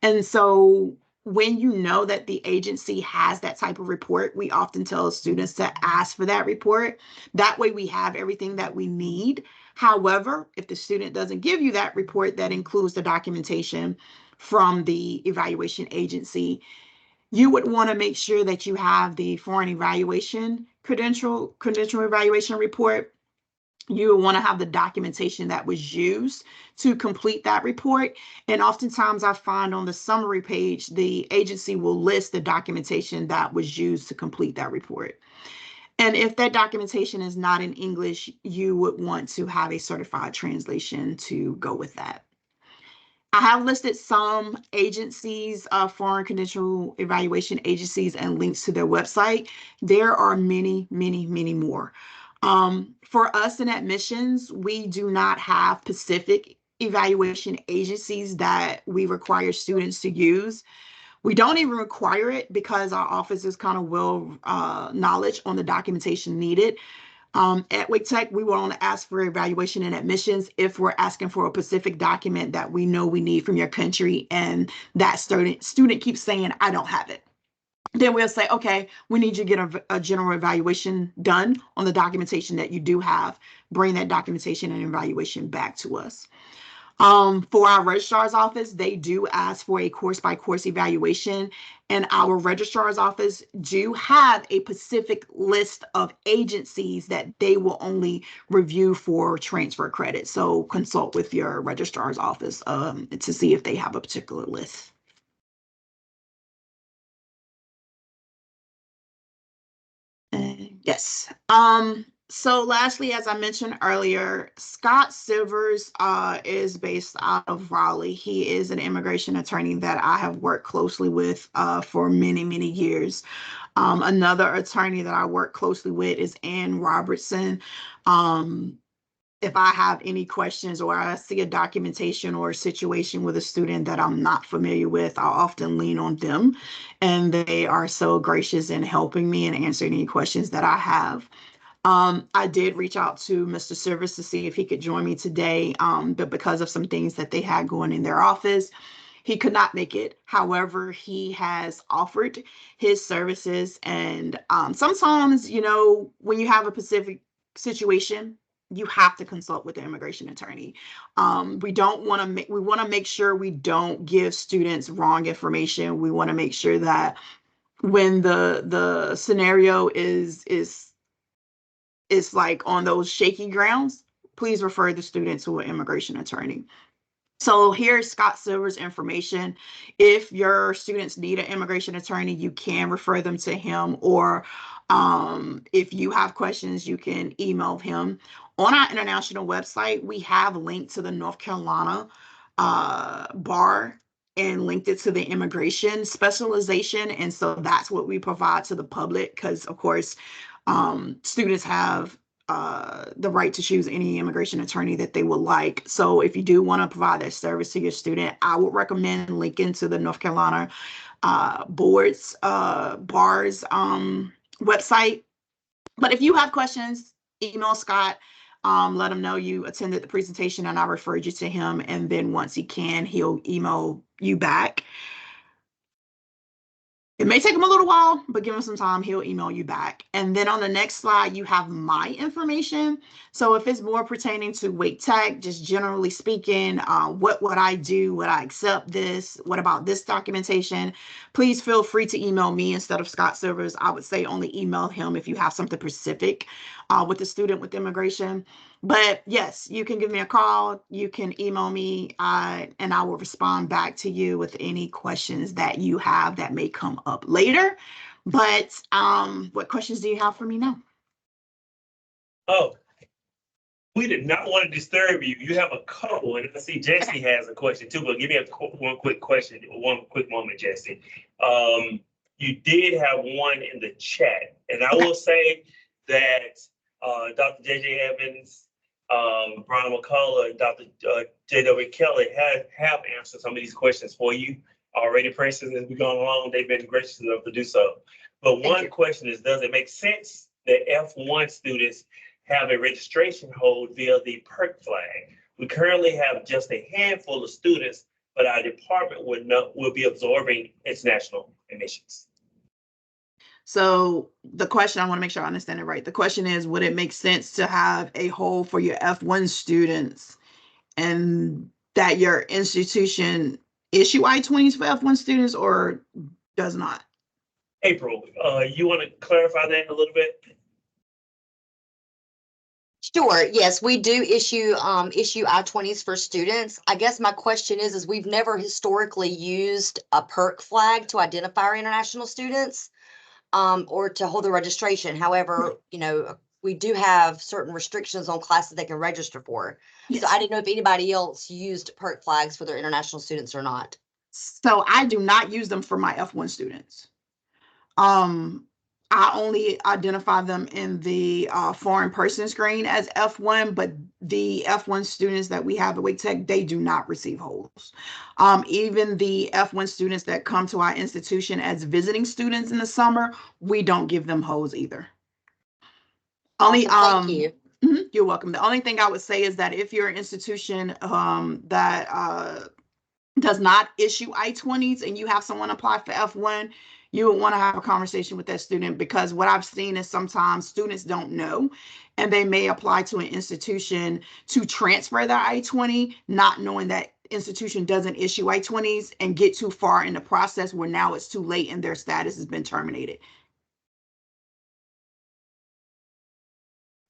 And so when you know that the agency has that type of report, we often tell students to ask for that report. That way we have everything that we need. However, if the student doesn't give you that report that includes the documentation from the evaluation agency, you would want to make sure that you have the foreign evaluation credential evaluation report. You want to have the documentation that was used to complete that report. And oftentimes I find on the summary page, the agency will list the documentation that was used to complete that report. And if that documentation is not in English, you would want to have a certified translation to go with that. I have listed some agencies, foreign credential evaluation agencies, and links to their website. There are many, many, many more. For us in admissions, we do not have specific evaluation agencies that we require students to use. We don't even require it because our office is kind of well knowledge on the documentation needed. At Wake Tech, we will only ask for evaluation and admissions if we're asking for a specific document that we know we need from your country and that student keeps saying, I don't have it. Then we'll say, okay, we need you to get a general evaluation done on the documentation that you do have. Bring that documentation and evaluation back to us. For our registrar's office, they do ask for a course by course evaluation, and our registrar's office do have a specific list of agencies that they will only review for transfer credit. So consult with your registrar's office to see if they have a particular list. Yes. So lastly, as I mentioned earlier, Scott Silvers is based out of Raleigh. He is an immigration attorney that I have worked closely with for many, many years. Another attorney that I work closely with is Ann Robertson. If I have any questions or I see a documentation or a situation with a student that I'm not familiar with, I'll often lean on them. And they are so gracious in helping me and answering any questions that I have. I did reach out to Mr. Service to see if he could join me today, but because of some things that they had going in their office, he could not make it. However, he has offered his services, and sometimes, you know, when you have a specific situation, you have to consult with the immigration attorney. We don't want to make, we want to make sure we don't give students wrong information. We want to make sure that when the scenario is like on those shaky grounds, please refer the student to an immigration attorney. So here's Scott Silver's information. If your students need an immigration attorney, you can refer them to him, or if you have questions, you can email him. On our international website, we have linked to the North Carolina bar and linked it to the immigration specialization. And so that's what we provide to the public because, of course, students have the right to choose any immigration attorney that they would like. So if you do want to provide that service to your student, I would recommend linking to the North Carolina bars website. But if you have questions, email Scott. Let him know you attended the presentation and I referred you to him. And then once he can, he'll email you back. It may take him a little while, but give him some time. He'll email you back. And then on the next slide, you have my information. So if it's more pertaining to Wake Tech, just generally speaking, what would I do? Would I accept this? What about this documentation? Please feel free to email me instead of Scott Silvers. I would say only email him if you have something specific with the student with immigration. But yes, you can give me a call, you can email me, and I will respond back to you with any questions that you have that may come up later. But what questions do you have for me now? Oh, we did not want to disturb you. You have a couple, and I see Jesse has a question too, but give me one quick question, one quick moment, Jesse. You did have one in the chat, and I will say that Dr. J.J. Evans, Brian McCullough, and Dr. J.W. Kelly have answered some of these questions for you already. For instance, as we've gone along, they've been gracious enough to do so. But one question is, does it make sense that F1 students have a registration hold via the PERC flag? We currently have just a handful of students, but our department will be absorbing international admissions. So the question, I want to make sure I understand it right. The question is, would it make sense to have a hold for your F1 students and that your institution issue I-20s for F1 students or does not? April, you want to clarify that a little bit? Sure. Yes, we do issue I-20s for students. I guess my question is we've never historically used a PERC flag to identify our international students or to hold the registration. However, you know, we do have certain restrictions on classes they can register for. Yes. So I didn't know if anybody else used PERC flags for their international students or not. So I do not use them for my F1 students. I I only identify them in the foreign person screen as F1, but the F1 students that we have at Wake Tech, they do not receive holds. Even the F1 students that come to our institution as visiting students in the summer, we don't give them holds either. Only, Awesome, thank you. You're welcome. The only thing I would say is that if you're an institution that does not issue I-20s and you have someone apply for F1, you would want to have a conversation with that student, because what I've seen is sometimes students don't know and they may apply to an institution to transfer their I-20, not knowing that institution doesn't issue I-20s, and get too far in the process where now it's too late and their status has been terminated.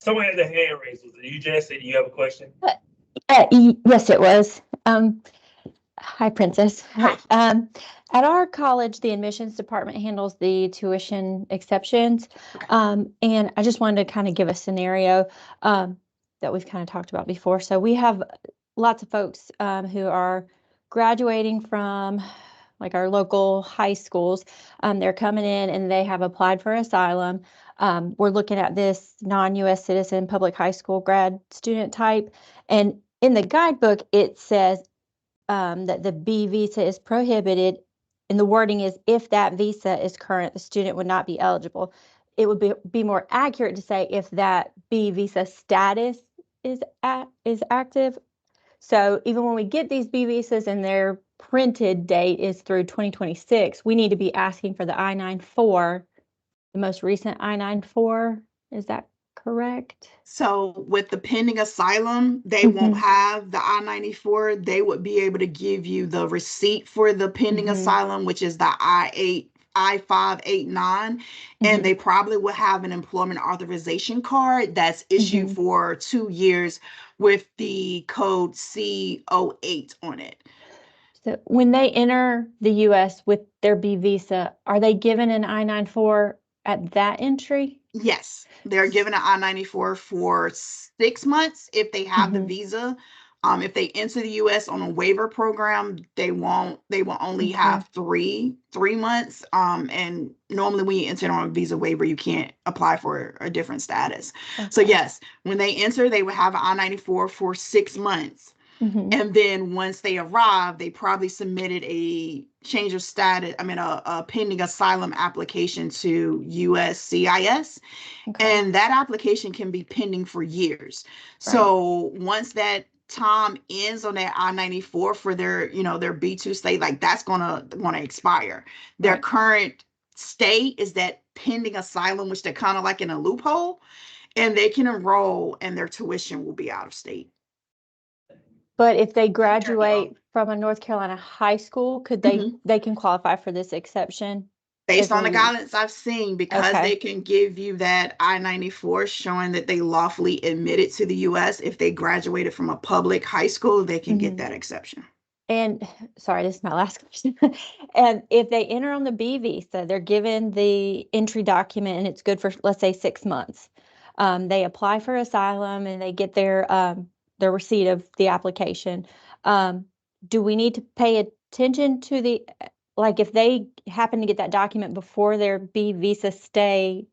Someone had their hand raised. Was it you, Jesse? Do you have a question? Yes, it was. Hi, Princess. Hi. At our college, the admissions department handles the tuition exceptions. Okay. And I just wanted to kind of give a scenario that we've kind of talked about before. So we have lots of folks who are graduating from like our local high schools. They're coming in and they have applied for asylum. We're looking at this non-US citizen public high school grad student type. And in the guidebook, it says that the B visa is prohibited, and the wording is, if that visa is current, the student would not be eligible. It would be more accurate to say if that B visa status is active. So even when we get these B visas and their printed date is through 2026, we need to be asking for the I-94, the most recent I-94. Is that correct? So with the pending asylum, they won't have the I-94. They would be able to give you the receipt for the pending asylum, which is the I-589. And they probably will have an employment authorization card that's issued for 2 years with the code C08 on it. So when they enter the US with their B visa, are they given an I-94 at that entry? Yes, they're given an I-94 for 6 months if they have the visa. If they enter the US on a waiver program, they will only have three months. And normally when you enter on a visa waiver, you can't apply for a different status. So yes, when they enter, they will have an I-94 for 6 months. And then once they arrive, they probably submitted a change of status, a pending asylum application to USCIS. And that application can be pending for years. So once that time ends on their I-94 for their B2 stay, like that's gonna expire. Their current stay is that pending asylum, which they're kind of like in a loophole, and they can enroll and their tuition will be out of state. But if they graduate from a North Carolina high school, could they can qualify for this exception? Based on the guidance I've seen, because they can give you that I-94 showing that they lawfully admitted to the US. If they graduated from a public high school, they can get that exception. And sorry, this is my last question. And if they enter on the B visa, they're given the entry document and it's good for, let's say, 6 months. They apply for asylum and they get their receipt of the application. Do we need to pay attention to like if they happen to get that document before their B visa stay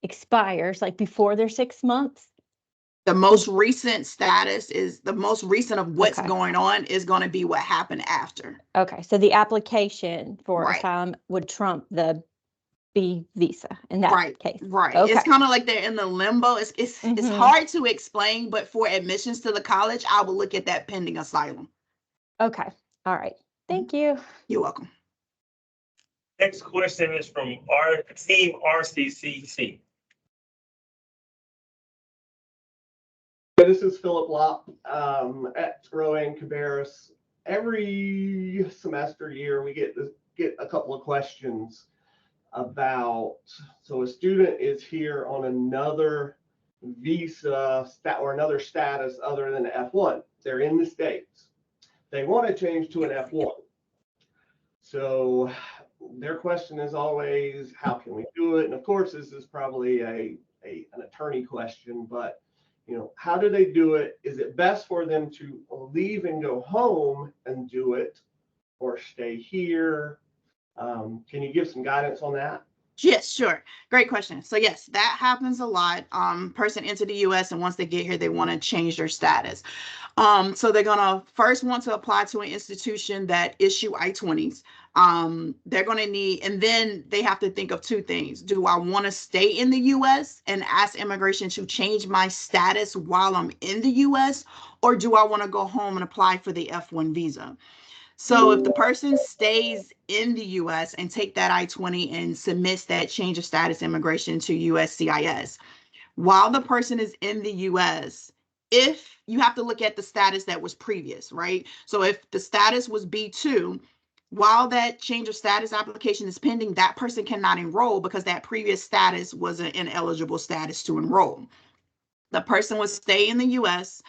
expires, like before their 6 months? The most recent status is the most recent of what's going on is going to be what happened after. Okay, so the application for asylum would trump the B visa in that case. Right. It's kind of like they're in the limbo. It's hard to explain, but for admissions to the college, I will look at that pending asylum. Okay. All right. Thank you. You're welcome. Next question is from our team RCCC. This is Philip Lopp at Enrolling Cabarrus. Every semester year we get a couple of questions about, so a student is here on another visa or another status other than F1. They're in the States. They want to change to an F1. So their question is always, how can we do it? And of course, this is probably an attorney question, but how do they do it? Is it best for them to leave and go home and do it, or stay here? Can you give some guidance on that? Yes, sure. Great question. So yes, that happens a lot. Person enter the US and once they get here, they want to change their status. So they're gonna first want to apply to an institution that issue I-20s. They're gonna need, and then they have to think of two things. Do I want to stay in the US and ask immigration to change my status while I'm in the US, or do I want to go home and apply for the F1 visa? So if the person stays in the US and take that I-20 and submits that change of status immigration to USCIS, while the person is in the US, if you have to look at the status that was previous, right? So if the status was B2, while that change of status application is pending, that person cannot enroll because that previous status was an ineligible status to enroll. The person would stay in the US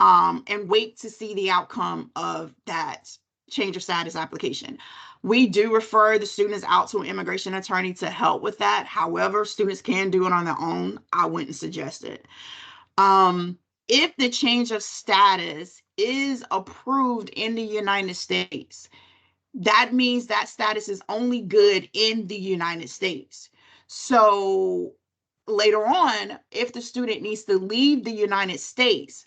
and wait to see the outcome of that change of status application. We do refer the students out to an immigration attorney to help with that. However, students can do it on their own. I wouldn't suggest it. If the change of status is approved in the United States, that means that status is only good in the United States. So later on, if the student needs to leave the United States,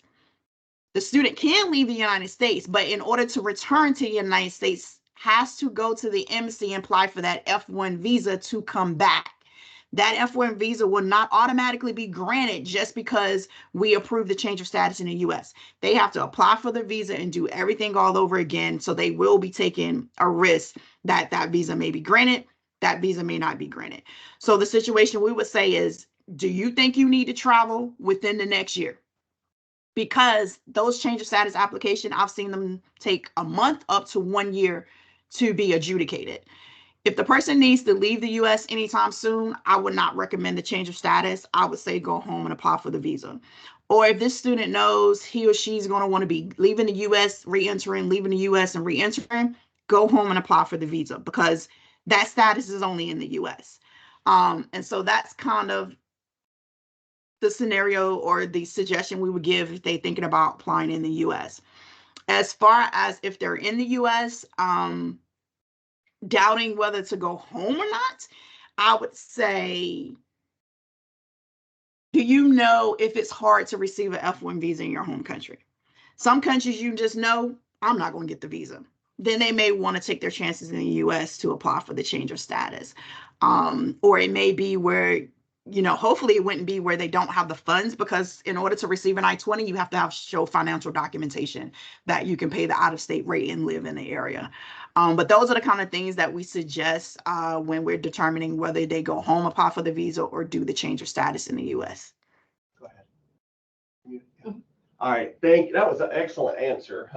the student can leave the United States, but in order to return to the United States, has to go to the embassy and apply for that F1 visa to come back. That F1 visa will not automatically be granted just because we approve the change of status in the US. They have to apply for the visa and do everything all over again. So they will be taking a risk that that visa may be granted, that visa may not be granted. So the situation we would say is, do you think you need to travel within the next year? Because those change of status application, I've seen them take a month up to 1 year to be adjudicated. If the person needs to leave the US anytime soon, I would not recommend the change of status. I would say go home and apply for the visa. Or if this student knows he or she's going to want to be leaving the US, re-entering, leaving the US and re-entering, go home and apply for the visa because that status is only in the US. And so that's kind of the scenario or the suggestion we would give if they're thinking about applying in the US. As far as if they're in the US, doubting whether to go home or not, I would say, do you know if it's hard to receive an F1 visa in your home country? Some countries you just know, I'm not going to get the visa. Then they may want to take their chances in the US to apply for the change of status. Or it may be where, you know, hopefully it wouldn't be where they don't have the funds, because in order to receive an I-20, you have to show financial documentation that you can pay the out-of-state rate and live in the area. But those are the kind of things that we suggest when we're determining whether they go home, apply for the visa, or do the change of status in the US. Go ahead. All right, thank you. That was an excellent answer.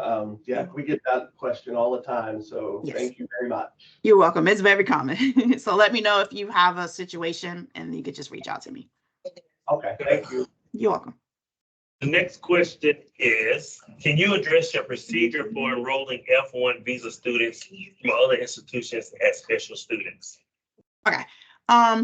Yeah, we get that question all the time, so Yes. Thank you very much. You're welcome. It's very common. So let me know if you have a situation and you could just reach out to me. Okay, thank you. You're welcome. The next question is, can you address your procedure for enrolling F1 visa students from other institutions as special students? Okay.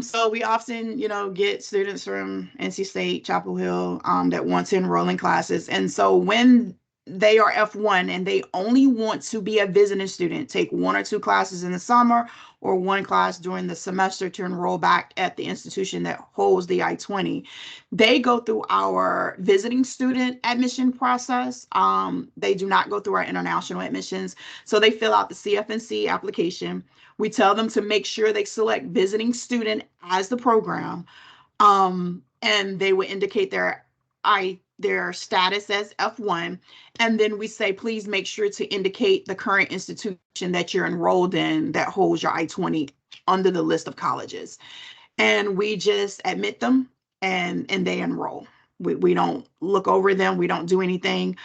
So we often, you know, get students from NC State, Chapel Hill, that want to enroll in classes. And so when they are F1 and they only want to be a visiting student, take 1 or 2 classes in the summer or 1 class during the semester to enroll back at the institution that holds the I-20, they go through our visiting student admission process. They do not go through our international admissions. So they fill out the CF&C application. We tell them to make sure they select visiting student as the program, and they would indicate their status as F1. And then we say, please make sure to indicate the current institution that you're enrolled in that holds your I-20 under the list of colleges. And we just admit them and they enroll. We don't look over them. We don't do anything.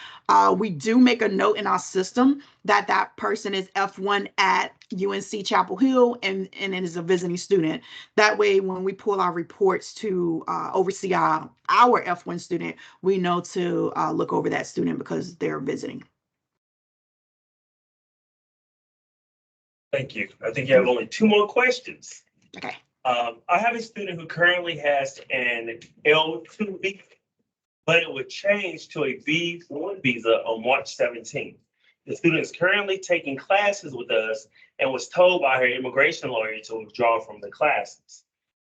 We do make a note in our system that that person is F1 at UNC Chapel Hill and it is a visiting student. That way, when we pull our reports to oversee our F1 student, we know to look over that student because they're visiting. Thank you. I think you have only 2 more questions. Okay. I have a student who currently has an L2 visa, but it would change to a B1 visa on March 17th. The student is currently taking classes with us and was told by her immigration lawyer to withdraw from the classes.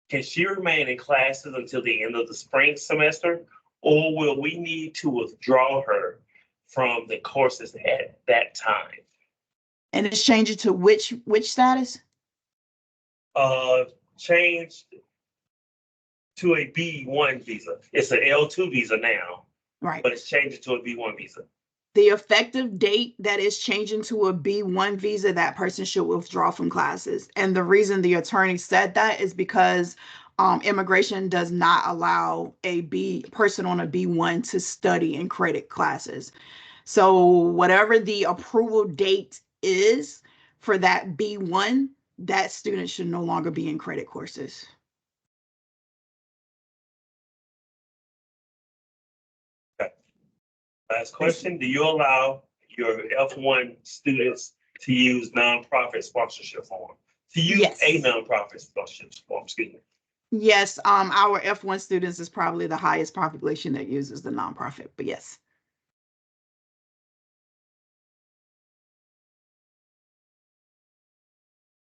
can she remain in classes until the end of the spring semester? Or will we need to withdraw her from the courses at that time? And it's changing to which status? Changed to a B1 visa. It's an L2 visa now, Right. but it's changing to a B1 visa. The effective date that is changing to a B1 visa, that person should withdraw from classes. And the reason the attorney said that is because immigration does not allow a person on a B1 to study in credit classes. So whatever the approval date is for that B1, that student should no longer be in credit courses. Okay. Last question. Do you allow your F1 students to use nonprofit sponsorship form? To use Yes. a nonprofit sponsorship form, excuse me. Yes, our F1 students is probably the highest population that uses the nonprofit, but yes.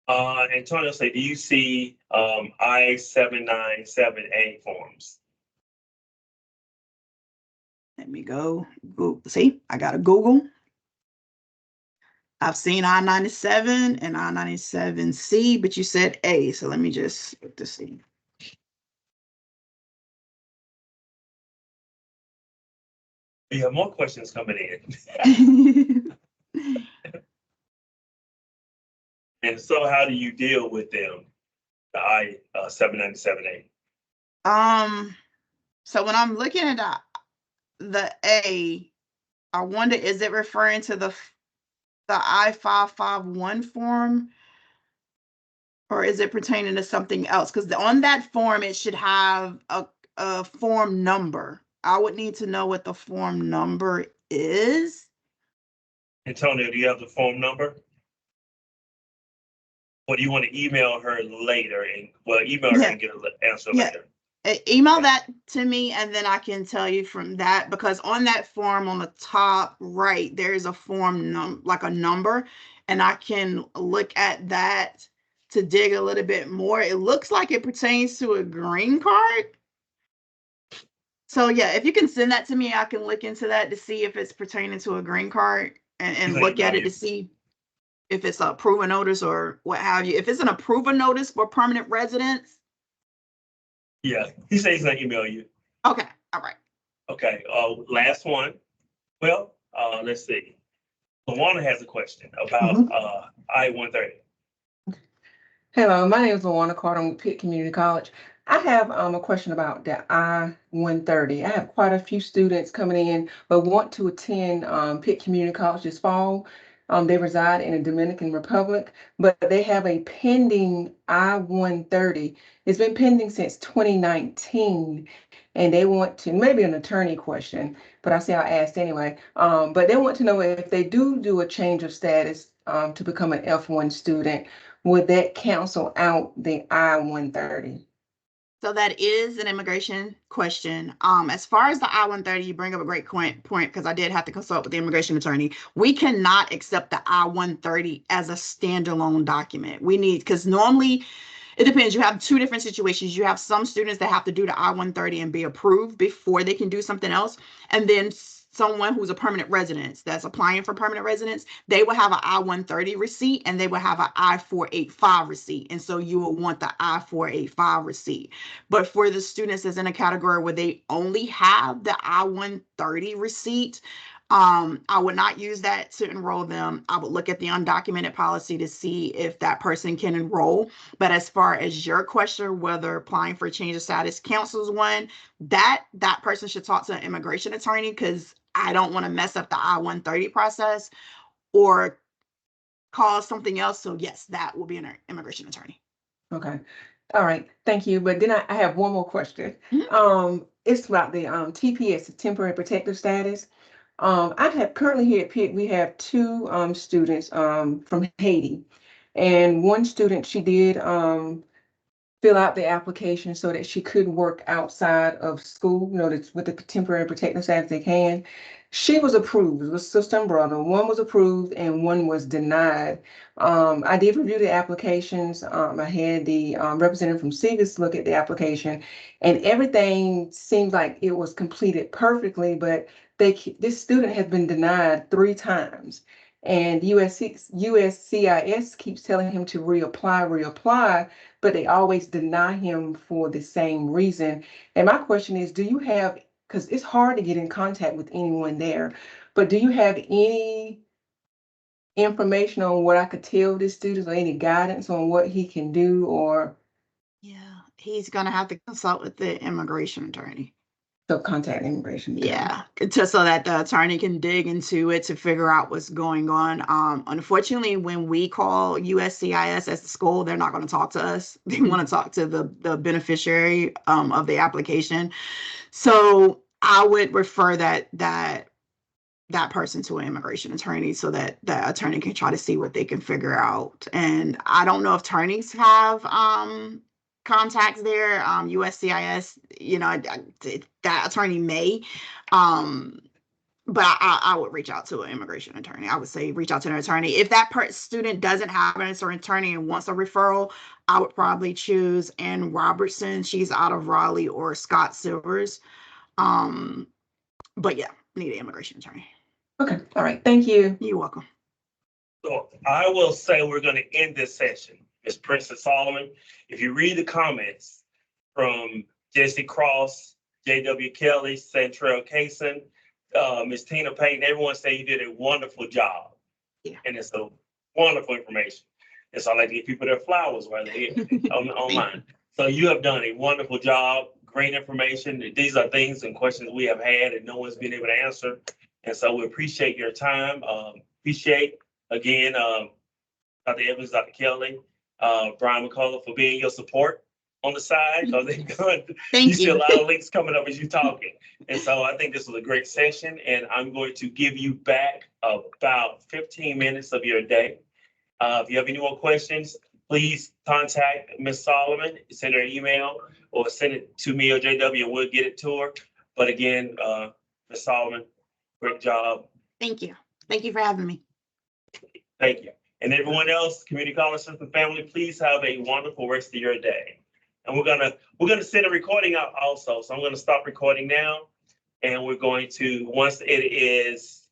Antonio say, do you see I-797A forms? Let me go Google. See, I got to Google. I've seen I-97 and I-97C, but you said A, so let me just put this in. We have more questions coming in. And so how do you deal with them, the I-797A? So when I'm looking at the A, I wonder, is it referring to the I-551 form? Or is it pertaining to something else? Because on that form, it should have a form number. I would need to know what the form number is. Antonio, do you have the form number? Or do you want to email her later and, well, email her and get an answer later? Email that to me, and then I can tell you from that, because on that form on the top right, there's a form like a number, and I can look at that to dig a little bit more. It looks like it pertains to a green card. So yeah, if you can send that to me, I can look into that to see if it's pertaining to a green card and look at it to see if it's a approval notice or what have you. If it's an approval notice for permanent residence. Yeah, he says he's gonna email you. Okay, all right. Okay, last one. Well, let's see. Luana has a question about I-130. Hello, my name is Luana Carter. I'm with Pitt Community College. I have a question about the I-130. I have quite a few students coming in, but want to attend Pitt Community College this fall. They reside in the Dominican Republic, but they have a pending I-130. It's been pending since 2019, and they want to, maybe an attorney question, but I say I asked anyway. But they want to know if they do a change of status to become an F1 student, would that cancel out the I-130? So that is an immigration question. As far as the I-130, you bring up a great point because I did have to consult with the immigration attorney. We cannot accept the I-130 as a standalone document. We need, because normally it depends. You have two different situations. You have some students that have to do the I-130 and be approved before they can do something else. And then someone who's a permanent resident that's applying for permanent residence, they will have an I-130 receipt and they will have an I-485 receipt. And so you will want the I-485 receipt. But for the students that's in a category where they only have the I-130 receipt, I would not use that to enroll them. I would look at the undocumented policy to see if that person can enroll. But as far as your question, whether applying for a change of status cancels one, that person should talk to an immigration attorney, because I don't want to mess up the I-130 process or cause something else. So yes, that will be an immigration attorney. Okay. All right. Thank you. But then I have one more question. It's about the TPS, the temporary protective status. I have currently here at Pitt, we have two students from Haiti. And one student, she did fill out the application so that she could work outside of school, with the temporary protective status they can. She was approved. It was sister and brother. One was approved and one was denied. I did review the applications. I had the representative from CVIS look at the application, and everything seemed like it was completed perfectly, but this student has been denied 3 times. And USCIS keeps telling him to reapply, but they always deny him for the same reason. And my question is, do you have, because it's hard to get in contact with anyone there, but do you have any information on what I could tell this student, or any guidance on what he can do? Or Yeah, he's gonna have to consult with the immigration attorney. so contact immigration? Yeah, just so that the attorney can dig into it to figure out what's going on. Unfortunately, when we call USCIS as the school, they're not going to talk to us. They want to talk to the beneficiary of the application. So I would refer that person to an immigration attorney so that the attorney can try to see what they can figure out. And I don't know if attorneys have contacts there. USCIS, that attorney may, but I would reach out to an immigration attorney. I would say reach out to an attorney. If that student doesn't have an attorney and wants a referral, I would probably choose Ann Robertson. She's out of Raleigh, or Scott Silvers. But yeah, need an immigration attorney. Okay, all right, thank you. You're welcome. So I will say we're going to end this session. Ms. Princess Solomon, if you read the comments from Jesse Cross, J.W. Kelly, Centrell Kaysen, Ms. Tina Payton, everyone say you did a wonderful job. Yeah. And it's a wonderful information. And so I like to give people their flowers while they're here online. So you have done a wonderful job, great information. These are things and questions we have had and no one's been able to answer. And so we appreciate your time. Appreciate, again, Dr. Evans, Dr. Kelly, Brian McCullough for being your support on the side. Because Thank you see you. a lot of links coming up as you're talking. And so I think this was a great session, and I'm going to give you back about 15 minutes of your day. If you have any more questions, please contact Ms. Solomon, send her an email, or send it to me or JW, and we'll get it to her. But again, Ms. Solomon, great job. Thank you. Thank you for having me. Thank you. And everyone else, community college system family, please have a wonderful rest of your day. And we're gonna send a recording out also. So I'm gonna stop recording now, and we're going to, once it is